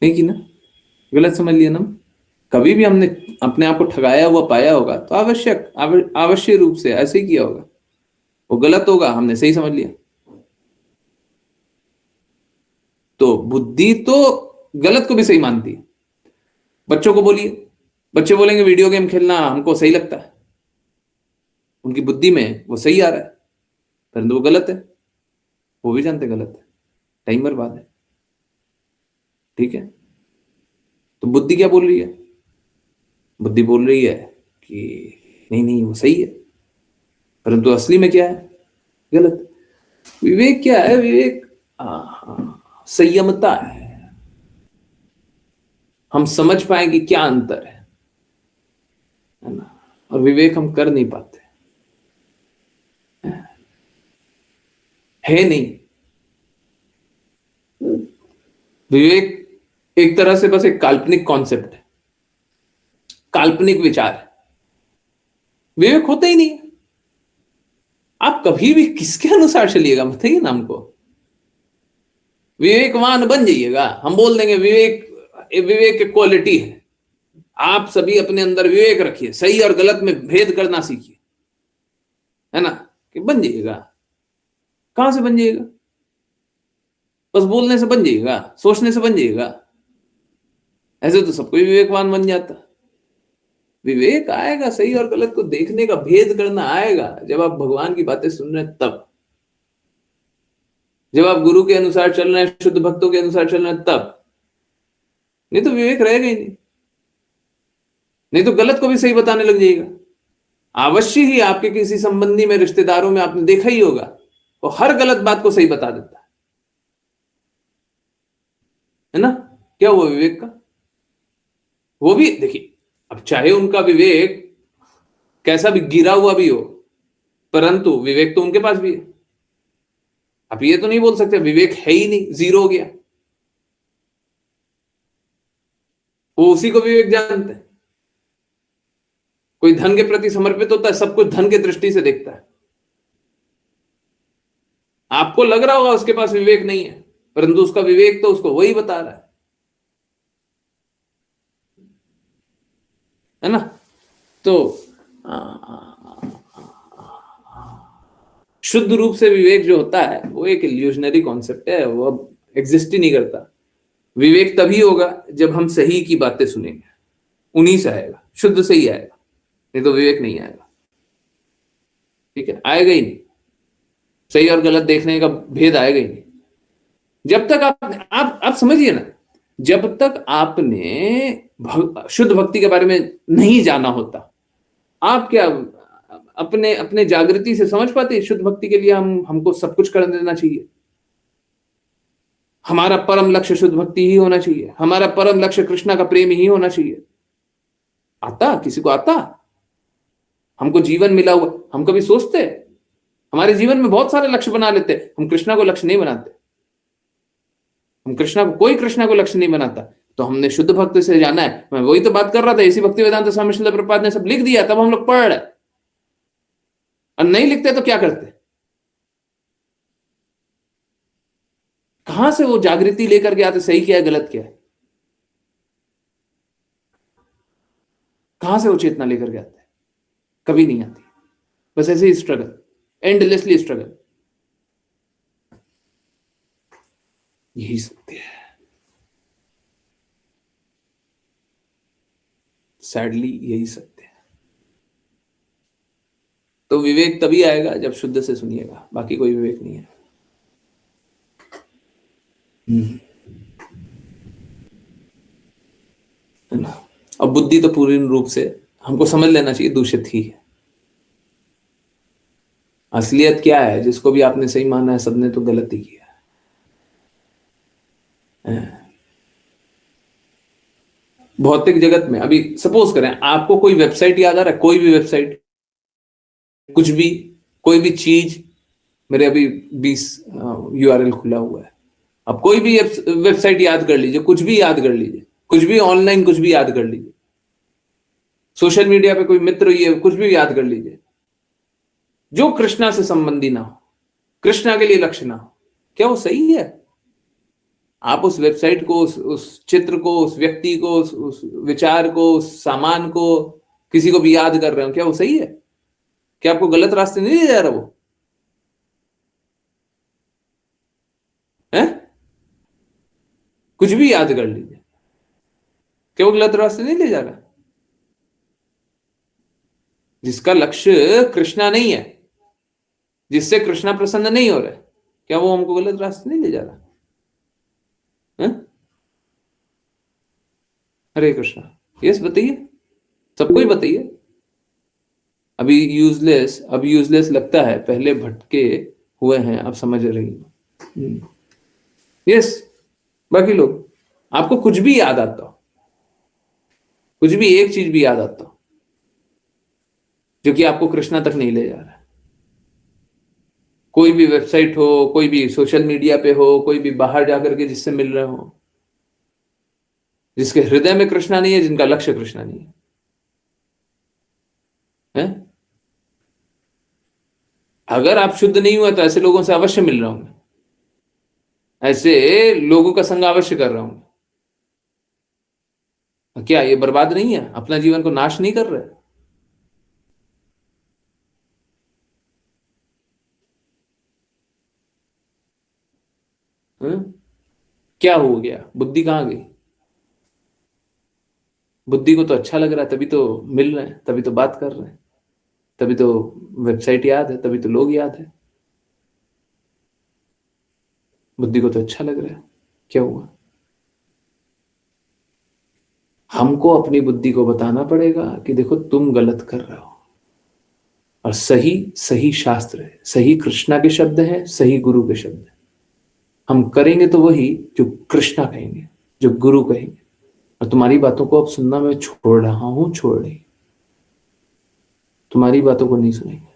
नहीं की ना? गलत समझ लिया ना? कभी भी हमने अपने आप को ठगाया हुआ पाया होगा तो अवश्य रूप से ऐसे ही किया होगा। वो गलत होगा, हमने सही समझ लिया। तो बुद्धि तो गलत को भी सही मानती है। बच्चों को बोलिए, बच्चे बोलेंगे वीडियो गेम खेलना हमको सही लगता है, उनकी बुद्धि में वो सही आ रहा है, परंतु वो गलत है, वो भी जानते गलत है, टाइम बर्बाद है। ठीक है, तो बुद्धि क्या बोल रही है? बुद्धि बोल रही है कि नहीं नहीं वो सही है, परंतु असली में क्या है? गलत। विवेक क्या है? विवेक संयमता है। हम समझ पाए कि क्या अंतर है ना? और विवेक हम कर नहीं पाते, है नहीं। विवेक एक तरह से बस एक काल्पनिक कॉन्सेप्ट है, काल्पनिक विचार है, विवेक होता ही नहीं है। आप कभी भी किसके अनुसार चलिएगा, बताइए ना हमको। विवेकवान बन जाइएगा, हम बोल देंगे विवेक, विवेक की क्वालिटी है। आप सभी अपने अंदर विवेक रखिए, सही और गलत में भेद करना सीखिए, है ना? कि बन जाइएगा। कहां से बन जाइएगा? बस बोलने से बन जाइएगा, सोचने से बन जाइएगा? ऐसे तो सब कोई विवेकवान बन जाता। विवेक आएगा, सही और गलत को देखने का, भेद करना आएगा जब आप भगवान की बातें सुन रहे हैं तब, जब आप गुरु के अनुसार चल रहे हैं, शुद्ध भक्तों के अनुसार चल रहे हैं तब। नहीं तो विवेक रहेगा ही नहीं, नहीं तो गलत को भी सही बताने लग जाइएगा। अवश्य ही आपके किसी संबंधी में, रिश्तेदारों में आपने देखा ही होगा, वो हर गलत बात को सही बता देता है ना? क्या हुआ विवेक का? वो भी देखिए, अब चाहे उनका विवेक कैसा भी गिरा हुआ भी हो, परंतु विवेक तो उनके पास भी है। आप ये तो नहीं बोल सकते विवेक है ही नहीं, जीरो हो गया। वो उसी को विवेक जानते हैं। कोई धन के प्रति समर्पित होता है, सब कुछ धन की दृष्टि से देखता है। आपको लग रहा होगा उसके पास विवेक नहीं है, परंतु उसका विवेक तो उसको वही बता रहा है। है ना। तो शुद्ध रूप से विवेक जो होता है वो एक इल्यूजनरी कॉन्सेप्ट है, वो अब एग्जिस्ट ही नहीं करता। विवेक तभी होगा जब हम सही की बातें सुनेंगे, उन्हीं से आएगा, शुद्ध से ही आएगा, नहीं तो विवेक नहीं आएगा। ठीक है, आएगा ही नहीं, सही और गलत देखने का भेद आएगा ही नहीं। जब तक आप समझिए ना, जब तक आपने शुद्ध भक्ति के बारे में नहीं जाना होता, आप क्या अपने अपने जागृति से समझ पाते शुद्ध भक्ति के लिए हमको सब कुछ कर देना चाहिए, हमारा परम लक्ष्य शुद्ध भक्ति ही होना चाहिए, हमारा परम लक्ष्य कृष्णा का प्रेम ही होना चाहिए। आता किसी को आता? हमको जीवन मिला हुआ, हम कभी सोचते? हमारे जीवन में बहुत सारे लक्ष्य बना लेते, हम कृष्णा को लक्ष्य नहीं बनाते। कोई कृष्णा को लक्ष्य नहीं बनाता। तो हमने शुद्ध भक्ति से जाना है। मैं वही तो बात कर रहा था, इसी भक्ति वेदांत स्वामी श्रील प्रभुपाद ने सब लिख दिया, तब हम लोग पढ़ रहे। और नहीं लिखते तो क्या करते? कहां से वो जागृति लेकर के आते, सही क्या है गलत क्या है? कहां से वो चेतना लेकर के आते? कभी नहीं आती। बस ऐसे ही स्ट्रगल, एंडलेसली स्ट्रगल। यही सत्य है, सैडली यही सत्य है। तो विवेक तभी आएगा जब शुद्ध से सुनिएगा, बाकी कोई विवेक नहीं है। है ना। अब बुद्धि तो पूर्ण रूप से हमको समझ लेना चाहिए दूषित ही है। असलियत क्या है? जिसको भी आपने सही माना है, सबने तो गलत ही किया है। भौतिक जगत में अभी सपोज करें, आपको कोई वेबसाइट याद आ रहा है? कोई भी वेबसाइट, कुछ भी, कोई भी चीज। मेरे अभी 20 URL खुला हुआ है। अब कोई भी वेबसाइट याद कर लीजिए, कुछ भी याद कर लीजिए, कुछ भी ऑनलाइन, कुछ भी याद कर लीजिए, सोशल मीडिया पे कोई मित्र, ये कुछ भी याद कर लीजिए, जो कृष्णा से संबंधी ना हो, कृष्णा के लिए लक्ष्य ना हो, क्या वो सही है? आप उस वेबसाइट को, उस चित्र को, उस व्यक्ति को, उस विचार को, उस सामान को, किसी को भी याद कर रहे हो, क्या वो सही है? क्या आपको गलत रास्ते नहीं ले जा रहा वो? है? कुछ भी याद कर लीजिए, क्या वो गलत रास्ते नहीं ले जा रहा? जिसका लक्ष्य कृष्णा नहीं है, जिससे कृष्णा प्रसन्न नहीं हो रहा है, क्या वो हमको गलत रास्ते नहीं ले जा रहा? है? हरे कृष्णा। यस, बताइए, सबको ही बताइए। अभी यूजलेस लगता है, पहले भटके हुए हैं, अब समझ रही हूं। यस, बाकी लोग, आपको कुछ भी याद आता हो, कुछ भी एक चीज भी याद आता हो जो कि आपको कृष्णा तक नहीं ले जा रहा है, कोई भी वेबसाइट हो, कोई भी सोशल मीडिया पे हो, कोई भी बाहर जाकर के जिससे मिल रहे हो, जिसके हृदय में कृष्णा नहीं है, जिनका लक्ष्य कृष्णा नहीं है, है? अगर आप शुद्ध नहीं हुए तो ऐसे लोगों से अवश्य मिल रहा हूं, ऐसे लोगों का संग अवश्य कर रहा हूं। क्या ये बर्बाद नहीं है? अपना जीवन को नाश नहीं कर रहे? क्या हो गया? बुद्धि कहां गई? बुद्धि को तो अच्छा लग रहा है, तभी तो मिल रहे हैं, तभी तो बात कर रहे हैं, तभी तो वेबसाइट याद है, तभी तो लोग याद है। बुद्धि को तो अच्छा लग रहा है, क्या हुआ? हमको अपनी बुद्धि को बताना पड़ेगा कि देखो तुम गलत कर रहे हो, और सही सही शास्त्र है, सही कृष्णा के शब्द हैं, सही गुरु के शब्द हैं। हम करेंगे तो वही जो कृष्णा कहेंगे, जो गुरु कहेंगे। और तुम्हारी बातों को अब सुनना मैं छोड़ रहा हूं, छोड़ रही, तुम्हारी बातों को नहीं सुनेंगे।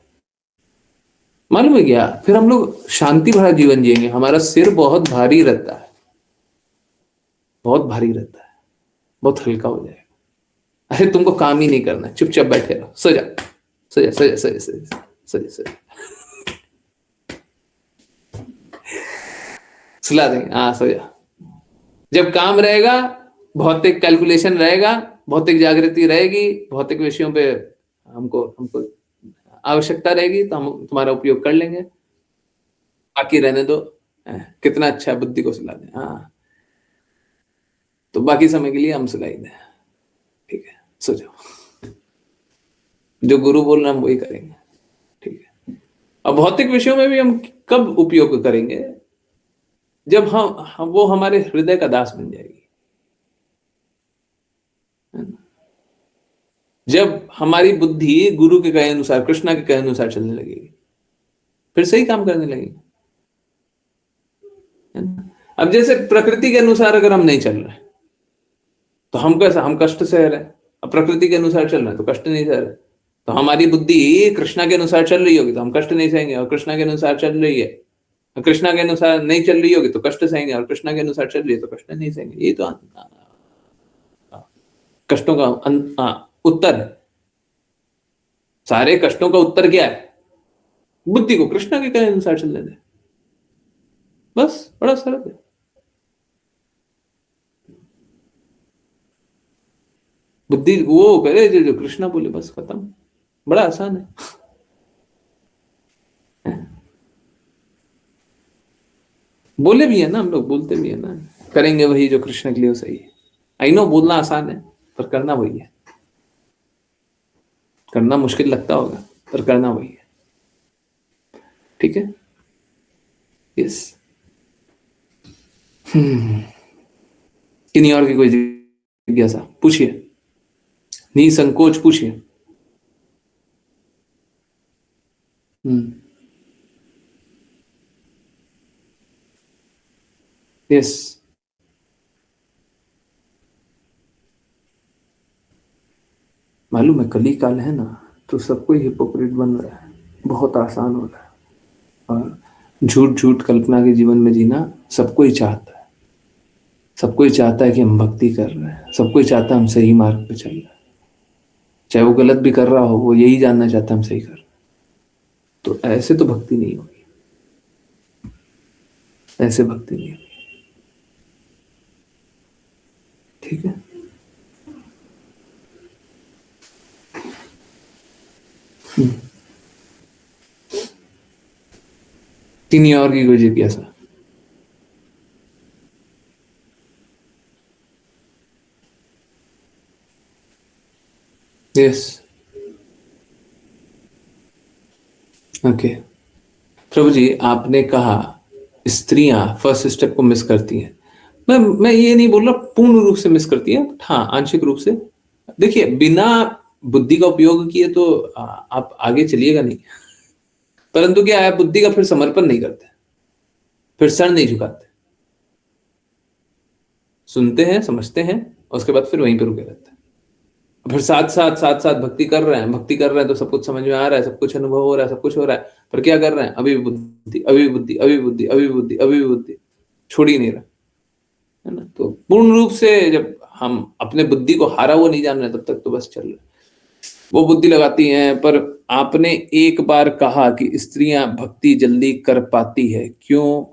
मालूम है क्या? फिर हम लोग शांति भरा जीवन जिएंगे, हमारा सिर बहुत भारी रहता है, बहुत भारी रहता है, बहुत हल्का हो जाएगा। अरे तुमको काम ही नहीं करना, चुपचाप बैठे रहो, सो जा, सो जा, सो जा, सो जा, सो जा, सो जा, सो जा। सुला देंगे, हाँ सो जा। जब काम रहेगा, भौतिक कैलकुलेशन रहेगा, भौतिक जागृति रहेगी, भौतिक विषयों पे हमको हमको आवश्यकता रहेगी तो हम तुम्हारा उपयोग कर लेंगे, बाकी रहने दो। कितना अच्छा बुद्धि को सुला दें। हाँ, तो बाकी समय के लिए हम सुलाई दें। ठीक है, सो जाओ, जो गुरु बोल रहे हैं हम वही करेंगे। ठीक है, अब भौतिक विषयों में भी हम कब उपयोग करेंगे? जब हम वो हमारे हृदय का दास बन जाएगी, है ना? जब हमारी बुद्धि गुरु के कहे अनुसार, कृष्णा के कहे अनुसार चलने लगेगी, फिर सही काम करने लगेगी, है ना? अब जैसे प्रकृति के अनुसार अगर हम नहीं चल रहे तो हम कैसा, हम कष्ट सह रहे हैं। अब प्रकृति के अनुसार चल रहे हैं तो कष्ट नहीं सह रहे। तो हमारी बुद्धि कृष्णा के अनुसार चल रही होगी तो हम कष्ट नहीं सहेंगे, और कृष्णा के अनुसार चल रही है, कृष्णा के अनुसार नहीं चल रही होगी तो कष्ट सहेंगे, और कृष्णा के अनुसार चल रही है तो कष्ट नहीं सहेंगे। ये तो कष्टों का उत्तर है। सारे कष्टों का उत्तर क्या है? बुद्धि को कृष्णा के कहे अनुसार चलने दे, बस, बड़ा सरल है। बुद्धि वो करे जो कृष्णा बोले, बस खत्म, बड़ा आसान है। बोले भी है ना, हम लोग बोलते भी है ना, करेंगे वही जो कृष्ण के लिए सही है। आई नो बोलना आसान है पर करना वही है। करना मुश्किल लगता होगा पर करना वही है। ठीक है, यस। किन्हीं और की कोई जिज्ञासा पूछिए, निसंकोच पूछिए। यस, मालूम है कली काल है ना, तो सब कोई हिपोक्रेट बन रहा है, बहुत आसान हो रहा है। और झूठ झूठ कल्पना के जीवन में जीना सबको ही चाहता है। सबको ही चाहता है कि हम भक्ति कर रहे हैं, सबको ही चाहता है हम सही मार्ग पे चल रहे हैं। चाहे वो गलत भी कर रहा हो, वो यही जानना चाहता है हम सही कर रहे हैं। तो ऐसे तो भक्ति नहीं होगी, ऐसे भक्ति नहीं होगी। ठीक है, किन्हीं और की कोई जिज्ञासा? Yes, okay. प्रभु जी, आपने कहा स्त्रियां फर्स्ट स्टेप को मिस करती हैं। मैं ये नहीं बोल रहा पूर्ण रूप से मिस करती है, हाँ आंशिक रूप से। देखिए, बिना बुद्धि का उपयोग किए तो आप आगे चलिएगा नहीं। परंतु क्या है, बुद्धि का फिर समर्पण नहीं करते, फिर सर नहीं झुकाते, सुनते हैं, समझते हैं, और उसके बाद फिर वहीं पर रुके रहते हैं। फिर साथ साथ भक्ति कर रहे हैं, भक्ति कर रहे हैं तो सब कुछ समझ में आ रहा है, सब कुछ अनुभव हो रहा है, सब कुछ हो रहा है, पर क्या कर रहे हैं? अभी भी बुद्धि, अभी भी बुद्धि, अभी भी बुद्धि, अभी भी बुद्धि, अभी भी बुद्धि, छोड़ ही नहीं रहा, है ना? तो पूर्ण रूप से जब हम अपने बुद्धि को हारा हुआ नहीं जान रहे तब तक तो बस चल रहे, वो बुद्धि लगाती हैं। पर आपने एक बार कहा कि स्त्रियां भक्ति जल्दी कर पाती है, क्यों?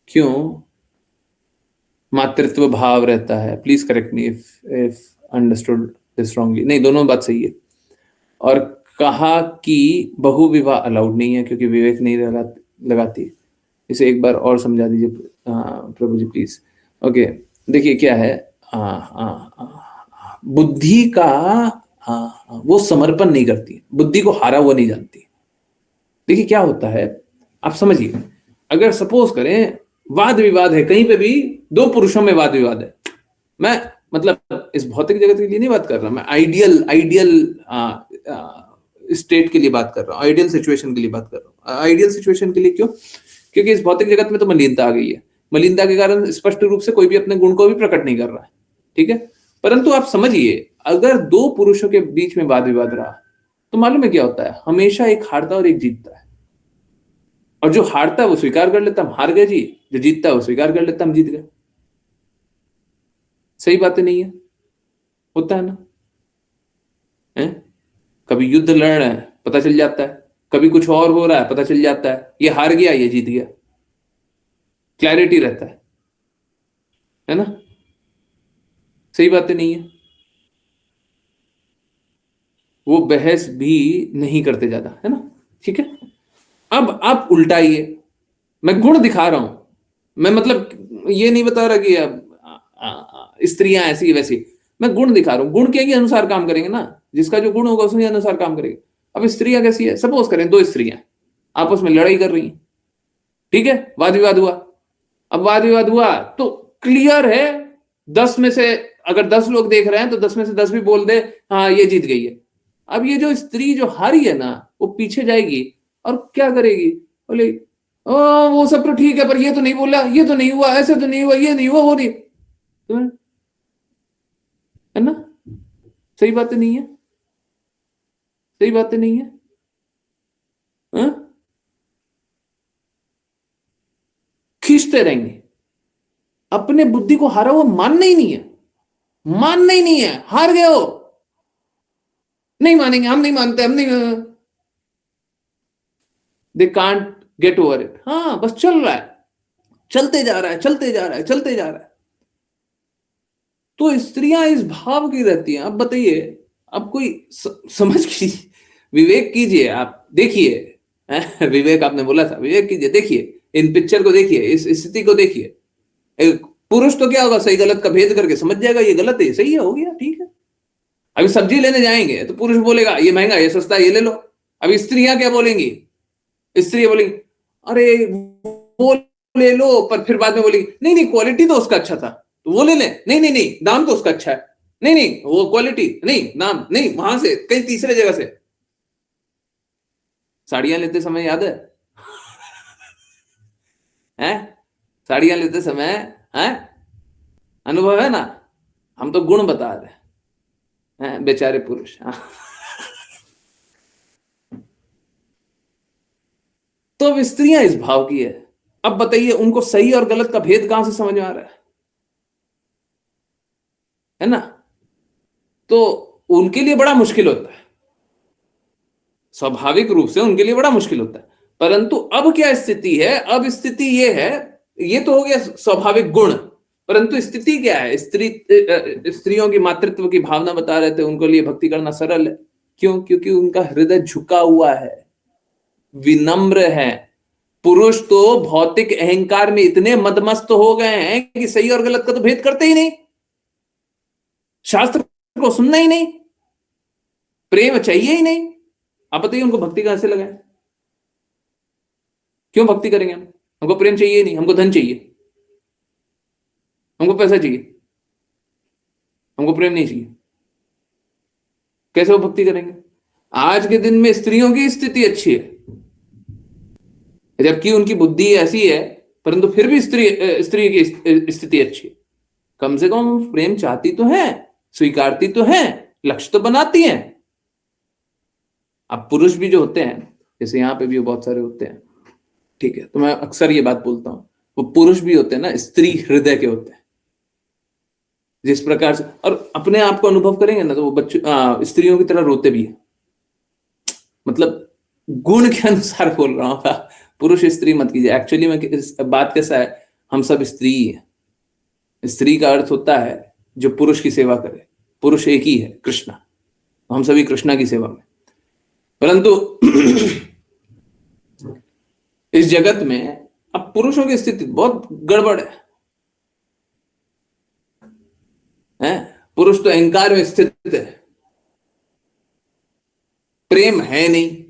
क्यों? मातृत्व भाव रहता है। Please correct me if understood this wrongly. नहीं, दोनों बात सही है। और कहा कि बहु विवाह अलाउड नहीं है क्योंकि विवेक नहीं लगाती। इसे एक बार और समझा दीजिए प्रभु जी प्लीज। ओके, देखिए क्या है, बुद्धि का वो समर्पण नहीं करती, बुद्धि को हारा हुआ नहीं जानती। देखिए क्या होता है, आप समझिए, अगर सपोज करें वाद विवाद है कहीं पे भी, दो पुरुषों में वाद विवाद है, मैं मतलब इस भौतिक जगत के लिए नहीं बात कर रहा, मैं आइडियल स्टेट के लिए बात कर रहा हूँ, आइडियल सिचुएशन के लिए बात कर रहा हूँ। आइडियल सिचुएशन के लिए क्यों? क्योंकि इस भौतिक जगत में तो मलिनता आ गई है, मलिनता के कारण स्पष्ट रूप से कोई भी अपने गुण को भी प्रकट नहीं कर रहा है। ठीक है, परंतु आप समझिए, अगर दो पुरुषों के बीच में वाद विवाद रहा तो मालूम है क्या होता है? हमेशा एक हारता और एक जीतता है, और जो हारता है वो स्वीकार कर लेता हम हार गए जी, जो जीतता है वो स्वीकार कर लेता हम जीत गए। सही बातें नहीं है? होता है ना? है? कभी युद्ध लड़ रहे हैं पता चल जाता है, कभी कुछ और हो रहा है पता चल जाता है, ये हार गया ये जीत गया, क्लैरिटी रहता है ना? सही बातें नहीं है? वो बहस भी नहीं करते ज्यादा, है ना? ठीक है। अब आप उल्टाइए, मैं गुण दिखा रहा हूं, मैं मतलब ये नहीं बता रहा कि स्त्रियां ऐसी वैसी, मैं गुण दिखा रहा हूं। गुण के अनुसार काम करेंगे ना, जिसका जो गुण होगा उसके अनुसार काम करेंगे। अब स्त्रियां कैसी है, सपोज करें दो स्त्रियां आपस में लड़ाई कर रही हैं, ठीक है, वाद विवाद हुआ। अब वाद विवाद हुआ तो क्लियर है, 10 में से अगर 10 लोग देख रहे हैं तो 10 में से 10 भी बोल दे हाँ ये जीत गई है। अब ये जो स्त्री जो हारी है ना, वो पीछे जाएगी और क्या करेगी, बोले ओ वो सब तो ठीक है, पर ये तो नहीं बोला, ये तो नहीं हुआ, ऐसे तो नहीं हुआ, ये नहीं हुआ, वो नहीं, तो है ना? सही बातें नहीं है, सही बातें नहीं है, हाँ? खींचते रहेंगे, अपने बुद्धि को हारा हुआ मानना ही नहीं है, मानना ही नहीं है, हार गए हो, नहीं मानेंगे, हम नहीं मानते, हम नहीं, they can't get over it. हाँ बस चल रहा है, चलते जा रहा है, चलते जा रहा है, चलते जा रहा है। तो स्त्रियां इस भाव की रहती हैं। अब बताइए, अब कोई समझ की विवेक कीजिए, आप देखिए, विवेक आपने बोला था, विवेक कीजिए, देखिए इन पिक्चर को, देखिए इस स्थिति को देखिए। एक पुरुष तो क्या होगा, सही गलत का भेद करके समझ जाएगा, ये गलत है, ये सही है, हो गया, ठीक है। अभी सब्जी लेने जाएंगे तो पुरुष बोलेगा ये महंगा, ये सस्ता, ये ले लो। अभी स्त्रियां क्या बोलेंगी, स्त्रियां बोलेंगी अरे वो ले लो, पर फिर बाद में बोलेगी नहीं नहीं क्वालिटी तो उसका अच्छा था, तो वो ले लें, नहीं नहीं नहीं दाम तो उसका अच्छा है, नहीं नहीं वो क्वालिटी नहीं, दाम नहीं, वहां से कहीं तीसरे जगह से। साड़ियां लेते समय याद है साड़ियां लेते समय है, अनुभव है ना? हम तो गुण बता रहे हैं, बेचारे पुरुष। हाँ। तो अब स्त्रियां इस भाव की है। अब बताइए उनको सही और गलत का भेद कहां से समझ में आ रहा है ना? तो उनके लिए बड़ा मुश्किल होता है, स्वाभाविक रूप से उनके लिए बड़ा मुश्किल होता है। परंतु अब क्या स्थिति है, अब स्थिति ये है, ये तो हो गया स्वाभाविक गुण, परंतु स्थिति क्या है, स्त्रियों की मातृत्व की भावना बता रहे थे, उनके लिए भक्ति करना सरल है। क्यों? क्योंकि उनका हृदय झुका हुआ है, विनम्र है। पुरुष तो भौतिक अहंकार में इतने मदमस्त हो गए हैं कि सही और गलत का तो भेद करते ही नहीं, शास्त्र को सुनना ही नहीं, प्रेम चाहिए ही नहीं। आप बताइए उनको भक्ति कहां से लगाए? क्यों भक्ति करेंगे हम? हमको प्रेम चाहिए ही नहीं, हमको धन चाहिए, हमको पैसा चाहिए, हमको प्रेम नहीं चाहिए। कैसे वो भक्ति करेंगे? आज के दिन में स्त्रियों की स्थिति अच्छी है, जबकि उनकी बुद्धि ऐसी है, परंतु फिर भी स्त्री की स्थिति अच्छी है। कम से कम प्रेम चाहती तो है, स्वीकारती तो है, लक्ष्य तो बनाती हैं। अब पुरुष भी जो होते हैं, जैसे यहाँ पे भी बहुत सारे होते हैं, ठीक है, तो मैं अक्सर ये बात बोलता हूं, वो पुरुष भी होते हैं ना, स्त्री हृदय के होते हैं। जिस प्रकार से, और अपने आप को अनुभव करेंगे ना, तो वो बच्चों स्त्रियों की तरह रोते भी है। मतलब गुण के अनुसार बोल रहा हूं, पुरुष स्त्री मत कीजिए। एक्चुअली में बात कैसा है, हम सब स्त्री ही है। स्त्री का अर्थ होता है जो पुरुष की सेवा करे। पुरुष एक ही है, कृष्णा, हम सभी कृष्णा की सेवा में। परंतु इस जगत में अब पुरुषों की स्थिति बहुत गड़बड़ है? पुरुष तो अहंकार में स्थित है, प्रेम है नहीं,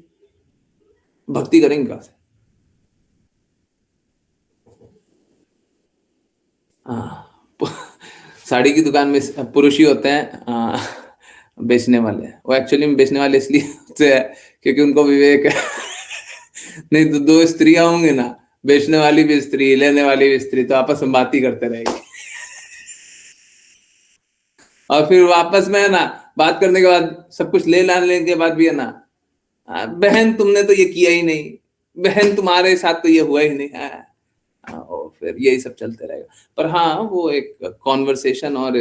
भक्ति करेंगे कहां से? साड़ी की दुकान में पुरुष ही होते हैं बेचने वाले। वो एक्चुअली में बेचने वाले इसलिए होते हैं क्योंकि उनको विवेक है। नहीं तो दो स्त्रियां होंगी ना, बेचने वाली भी स्त्री, लेने वाली भी स्त्री, तो आपस में बात ही करते रहेगी। और फिर वापस में है ना, बात करने के बाद सब कुछ ले लाने के बाद भी है ना, बहन तुमने तो ये किया ही नहीं, बहन तुम्हारे साथ तो ये हुआ ही नहीं है। और फिर यही सब चलते रहेगा। पर हाँ, वो एक कॉन्वर्सेशन और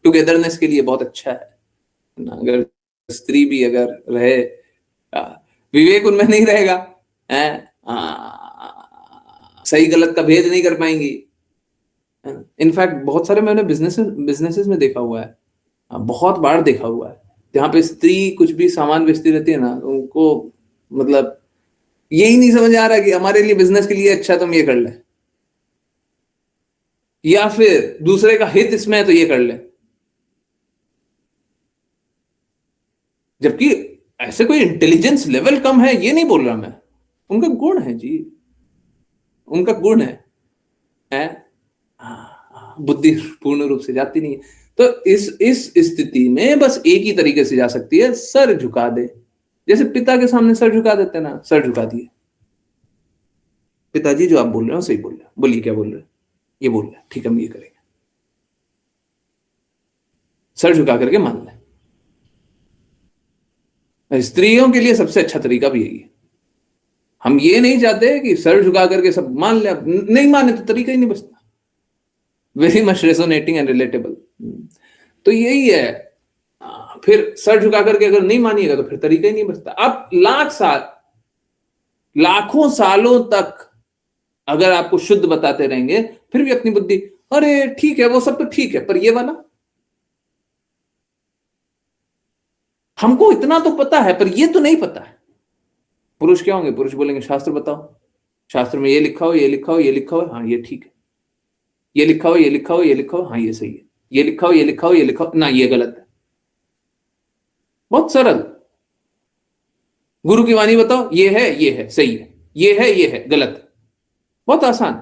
टुगेदरनेस के लिए बहुत अच्छा है ना, अगर स्त्री भी अगर रहे, विवेक उनमें नहीं रहेगा, सही गलत का भेद नहीं कर पाएंगी। इनफैक्ट बहुत सारे मैंने बिजनेसेस में देखा हुआ है, बहुत बार देखा हुआ है जहां पे स्त्री कुछ भी सामान बेचती रहती है ना, उनको मतलब यही नहीं समझ आ रहा कि हमारे लिए बिजनेस के लिए अच्छा तुम ये कर ले, या फिर दूसरे का हित इसमें है तो ये कर ले। जबकि ऐसे कोई इंटेलिजेंस लेवल कम है ये नहीं बोल रहा मैं, उनका गुण है जी, उनका गुण है? बुद्धि पूर्ण रूप से जाती नहीं है। तो इस स्थिति में बस एक ही तरीके से जा सकती है, सर झुका दे। जैसे पिता के सामने सर झुका देते हैं ना, सर झुका दिए, पिताजी जो आप बोल रहे हो सही बोल रहे हो, बोलिए क्या बोल रहे हो, ये बोल रहे हैं, ठीक है हम ये करेंगे, सर झुका करके मान लें। स्त्रियों के लिए सबसे अच्छा तरीका भी यही है। हम ये नहीं चाहते कि सर झुका करके सब मान ले, नहीं माने तो तरीका ही नहीं बचता। Very much resonating and relatable. तो यही है, फिर सर झुका करके अगर नहीं मानिएगा तो फिर तरीका ही नहीं बचता। आप लाखों सालों तक अगर आपको शुद्ध बताते रहेंगे फिर भी अपनी बुद्धि, अरे ठीक है वो सब तो ठीक है, पर ये वाला हमको इतना तो पता है पर ये तो नहीं पता है। पुरुष क्या होंगे, पुरुष बोलेंगे शास्त्र बताओ, शास्त्र में ये लिखा हो, ये लिखा हो, ये लिखा हो, हाँ ये ठीक है, ये लिखा हो, ये लिखा हो, ये लिखा हो, हाँ ये सही है, ये लिखा हो, ये लिखा हो, ये लिखा हो, ना ये गलत है। बहुत सरल। गुरु की वाणी बताओ, ये है सही है, ये है गलत है, बहुत आसान।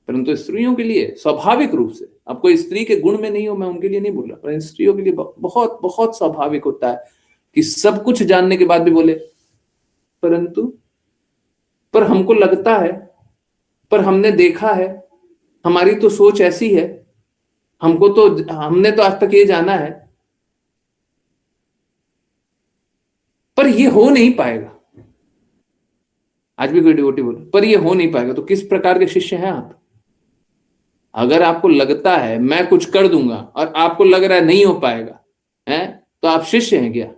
परंतु स्त्रियों के लिए स्वाभाविक रूप से, अब कोई स्त्री के गुण में नहीं हो, मैं उनके लिए नहीं बोल रहा, पर स्त्रियों के लिए बहुत बहुत स्वाभाविक होता है कि सब कुछ जानने के बाद भी बोले परंतु, पर हमको लगता है, पर हमने देखा है, हमारी तो सोच ऐसी है, हमको तो, हमने तो आज तक ये जाना है, पर ये हो नहीं पाएगा। आज भी कोई डिवोटी बोले पर ये हो नहीं पाएगा, तो किस प्रकार के शिष्य हैं आप? अगर आपको लगता है मैं कुछ कर दूंगा और आपको लग रहा है नहीं हो पाएगा, है तो आप शिष्य हैं क्या?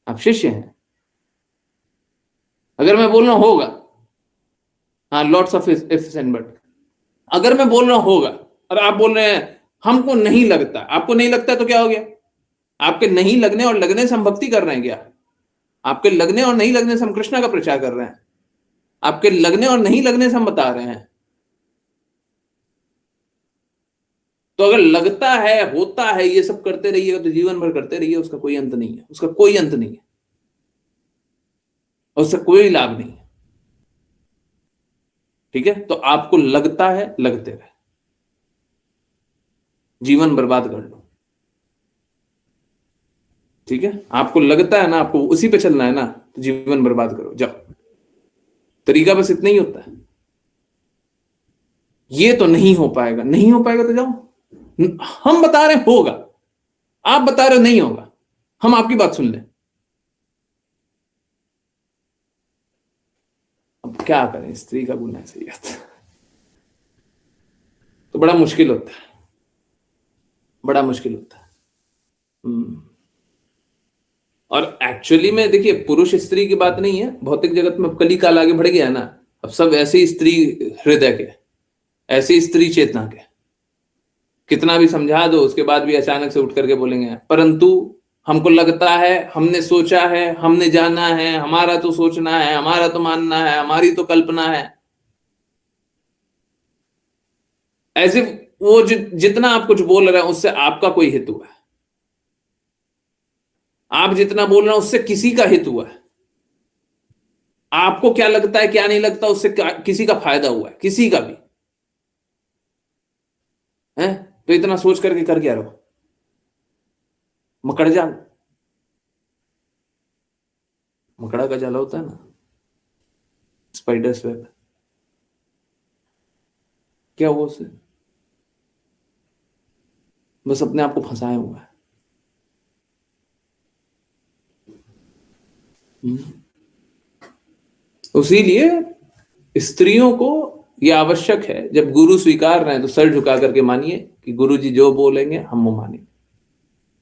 आप शिष्य हैं। अगर मैं बोल रहा हूं होगा, हाँ lots of ifs and but, अगर मैं बोल रहा हूं होगा और आप बोल रहे हैं हमको नहीं लगता, आपको नहीं लगता तो क्या हो गया? आपके नहीं लगने और लगने से हम भक्ति कर रहे हैं क्या? आपके लगने और नहीं लगने से हम कृष्णा का प्रचार कर रहे हैं? आपके लगने और नहीं लगने से हम बता रहे हैं? तो अगर लगता है, होता है, ये सब करते रहिएगा तो जीवन भर करते रहिए, उसका कोई अंत नहीं है, उसका कोई अंत नहीं है, उससे कोई लाभ नहीं है। ठीक है, तो आपको लगता है, लगते रहे, जीवन बर्बाद कर लो। ठीक है, आपको लगता है ना, आपको उसी पे चलना है ना, तो जीवन बर्बाद करो, जाओ। तरीका बस इतना ही होता है। ये तो नहीं हो पाएगा, नहीं हो पाएगा तो जाओ। हम बता रहे हैं होगा, आप बता रहे हो नहीं होगा, हम आपकी बात सुन लें। अब क्या करें, स्त्री का गुण ऐसे ही आता है, तो बड़ा मुश्किल होता है, बड़ा मुश्किल होता है। और एक्चुअली में देखिए, पुरुष स्त्री की बात नहीं है, भौतिक जगत में कली काल आगे बढ़ गया है ना, अब सब ऐसे ही स्त्री हृदय के, ऐसी स्त्री चेतना के, कितना भी समझा दो उसके बाद भी अचानक से उठ करके बोलेंगे परंतु हमको लगता है, हमने सोचा है, हमने जाना है, हमारा तो सोचना है, हमारा तो मानना है, हमारी तो कल्पना है। ऐसे वो जितना आप कुछ बोल रहे हैं उससे आपका कोई हित हुआ है, आप जितना बोल रहे हैं उससे किसी का हित हुआ है। आपको क्या लगता है क्या नहीं लगता उससे किसी का फायदा हुआ है, किसी का भी है। तो इतना सोच करके कर क्या रहो, मकड़ जाल, मकड़ा का जाला होता है ना, स्पाइडर्स वेब, क्या हुआ उससे? बस अपने आप को फंसाया हुआ है। इसीलिए स्त्रियों को यह आवश्यक है, जब गुरु स्वीकार रहे हैं तो सर झुका करके मानिए कि गुरु जी जो बोलेंगे हम वो मानेंगे,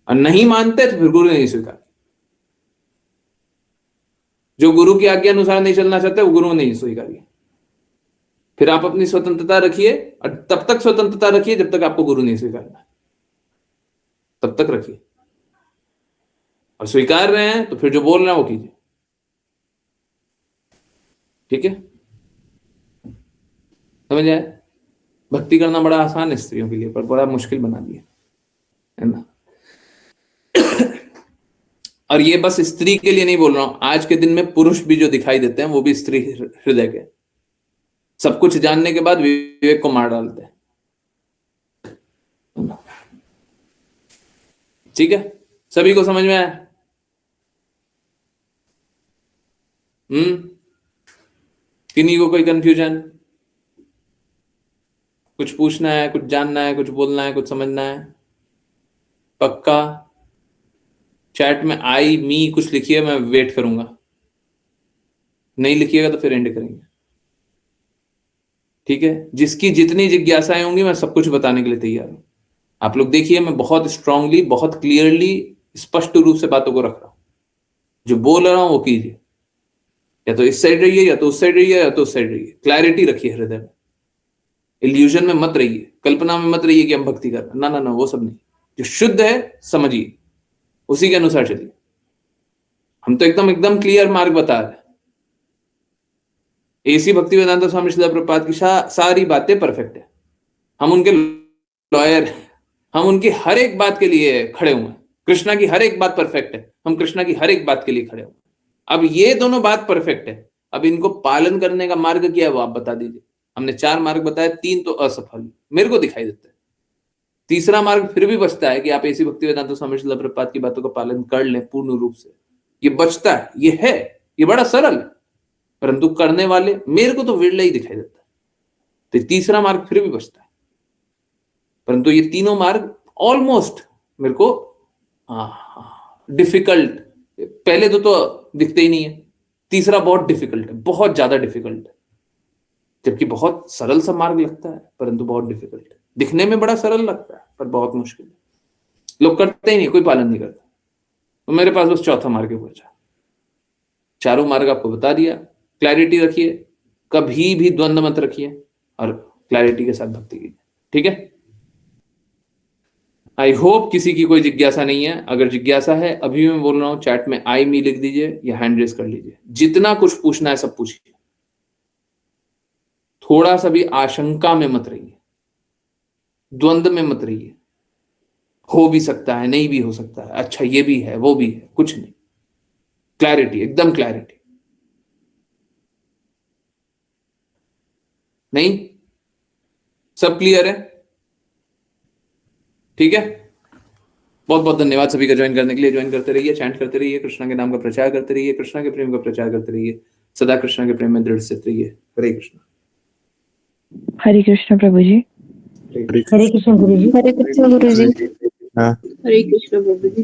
और नहीं मानते तो फिर गुरु नहीं स्वीकार। जो गुरु की आज्ञा अनुसार नहीं चलना चाहते वो गुरु नहीं स्वीकारिए। फिर आप अपनी स्वतंत्रता रखिए, और तब तक स्वतंत्रता रखिए जब तक आपको गुरु नहीं स्वीकारना, तब तक रखिए। और स्वीकार रहे हैं तो फिर जो बोल रहे हैं वो कीजिए। ठीक है, समझ आए? भक्ति करना बड़ा आसान है स्त्रियों के लिए, पर बड़ा मुश्किल बना दिया है ना। और ये बस स्त्री के लिए नहीं बोल रहा हूं, आज के दिन में पुरुष भी जो दिखाई देते हैं वो भी स्त्री हृदय के, सब कुछ जानने के बाद विवेक को मार डालते हैं। ठीक है, सभी को समझ में आया? किन्हीं को कोई कंफ्यूजन, कुछ पूछना है, कुछ जानना है, कुछ बोलना है, कुछ समझना है? पक्का? चैट में आई मी कुछ लिखिए, मैं वेट करूंगा। नहीं लिखिएगा तो फिर एंड करेंगे। ठीक है, जिसकी जितनी जिज्ञासाएं होंगी मैं सब कुछ बताने के लिए तैयार हूं। आप लोग देखिए, मैं बहुत स्ट्रांगली, बहुत क्लियरली, स्पष्ट रूप से बातों को रख रहा हूं। जो बोल रहा हूं वो कीजिए, या तो इस साइड रहिए, या तो उस साइड रहिए, या तो उस साइड रहिए। क्लैरिटी रखिए हृदय में, इल्यूजन में मत रहिए, कल्पना में मत रहिए कि हम भक्ति कर रहे हैं। ना ना ना, वो सब नहीं। जो शुद्ध है समझिए, उसी के अनुसार चलिए। हम तो एकदम एकदम क्लियर मार्ग बता रहे हैं। एसी भक्ति वेदांत स्वामी श्रील प्रभुपाद की सारी बातें परफेक्ट है। हम उनके लॉयर, हम उनकी हर एक बात के लिए खड़े हुए हैं। कृष्णा की हर एक बात परफेक्ट है, हम कृष्णा की हर एक बात के लिए खड़े हुए हैं। अब ये दोनों बात परफेक्ट है, अब इनको पालन करने का मार्ग क्या है वो आप बता दीजिए। हमने 4 मार्ग बताए, 3 तो असफल मेरे को दिखाई देता है। तीसरा मार्ग फिर भी बचता है कि आप ऐसी भक्ति वेदांत स्वामी श्रील प्रभुपाद की बातों का पालन कर लें पूर्ण रूप से। ये बचता है, ये है, ये बड़ा सरल है, परंतु करने वाले मेरे को तो विरले ही दिखाई देता है। तो तीसरा मार्ग फिर भी बचता है, परंतु ये तीनों मार्ग ऑलमोस्ट मेरे को डिफिकल्ट, पहले तो दिखते ही नहीं है, तीसरा बहुत डिफिकल्ट है, बहुत ज्यादा डिफिकल्ट है। जबकि बहुत सरल सा मार्ग लगता है, परंतु बहुत डिफिकल्ट है। दिखने में बड़ा सरल लगता है पर बहुत मुश्किल है, लोग करते ही नहीं, कोई पालन नहीं करता। तो मेरे पास बस चौथा मार्ग बचा। चारों मार्ग आपको बता दिया। क्लैरिटी रखिए, कभी भी द्वंद्व मत रखिए, और क्लैरिटी के साथ भक्ति कीजिए। ठीक है, आई होप किसी की कोई जिज्ञासा नहीं है। अगर जिज्ञासा है, अभी मैं बोल रहा हूं, चैट में आई मी लिख दीजिए या हैंड रेस कर लीजिए। जितना कुछ पूछना है सब पूछिए, थोड़ा सा भी आशंका में मत रहिए, द्वंद्व में मत रहिए। हो भी सकता है, नहीं भी हो सकता है, अच्छा ये भी है, वो भी है, कुछ नहीं। क्लैरिटी, एकदम क्लैरिटी। नहीं, सब क्लियर है? ठीक है, बहुत बहुत धन्यवाद सभी का ज्वाइन करने के लिए। ज्वाइन करते रहिए, चैंट करते रहिए, कृष्णा के नाम का प्रचार करते रहिए, कृष्णा के प्रेम का प्रचार करते रहिए, सदा कृष्णा के प्रेम में दृढ़ स्थित रहिए। हरे कृष्णा। हरे कृष्ण प्रभु जी। हरे कृष्ण गुरु जी। हरे कृष्ण गुरु जी। हरे कृष्ण प्रभु जी।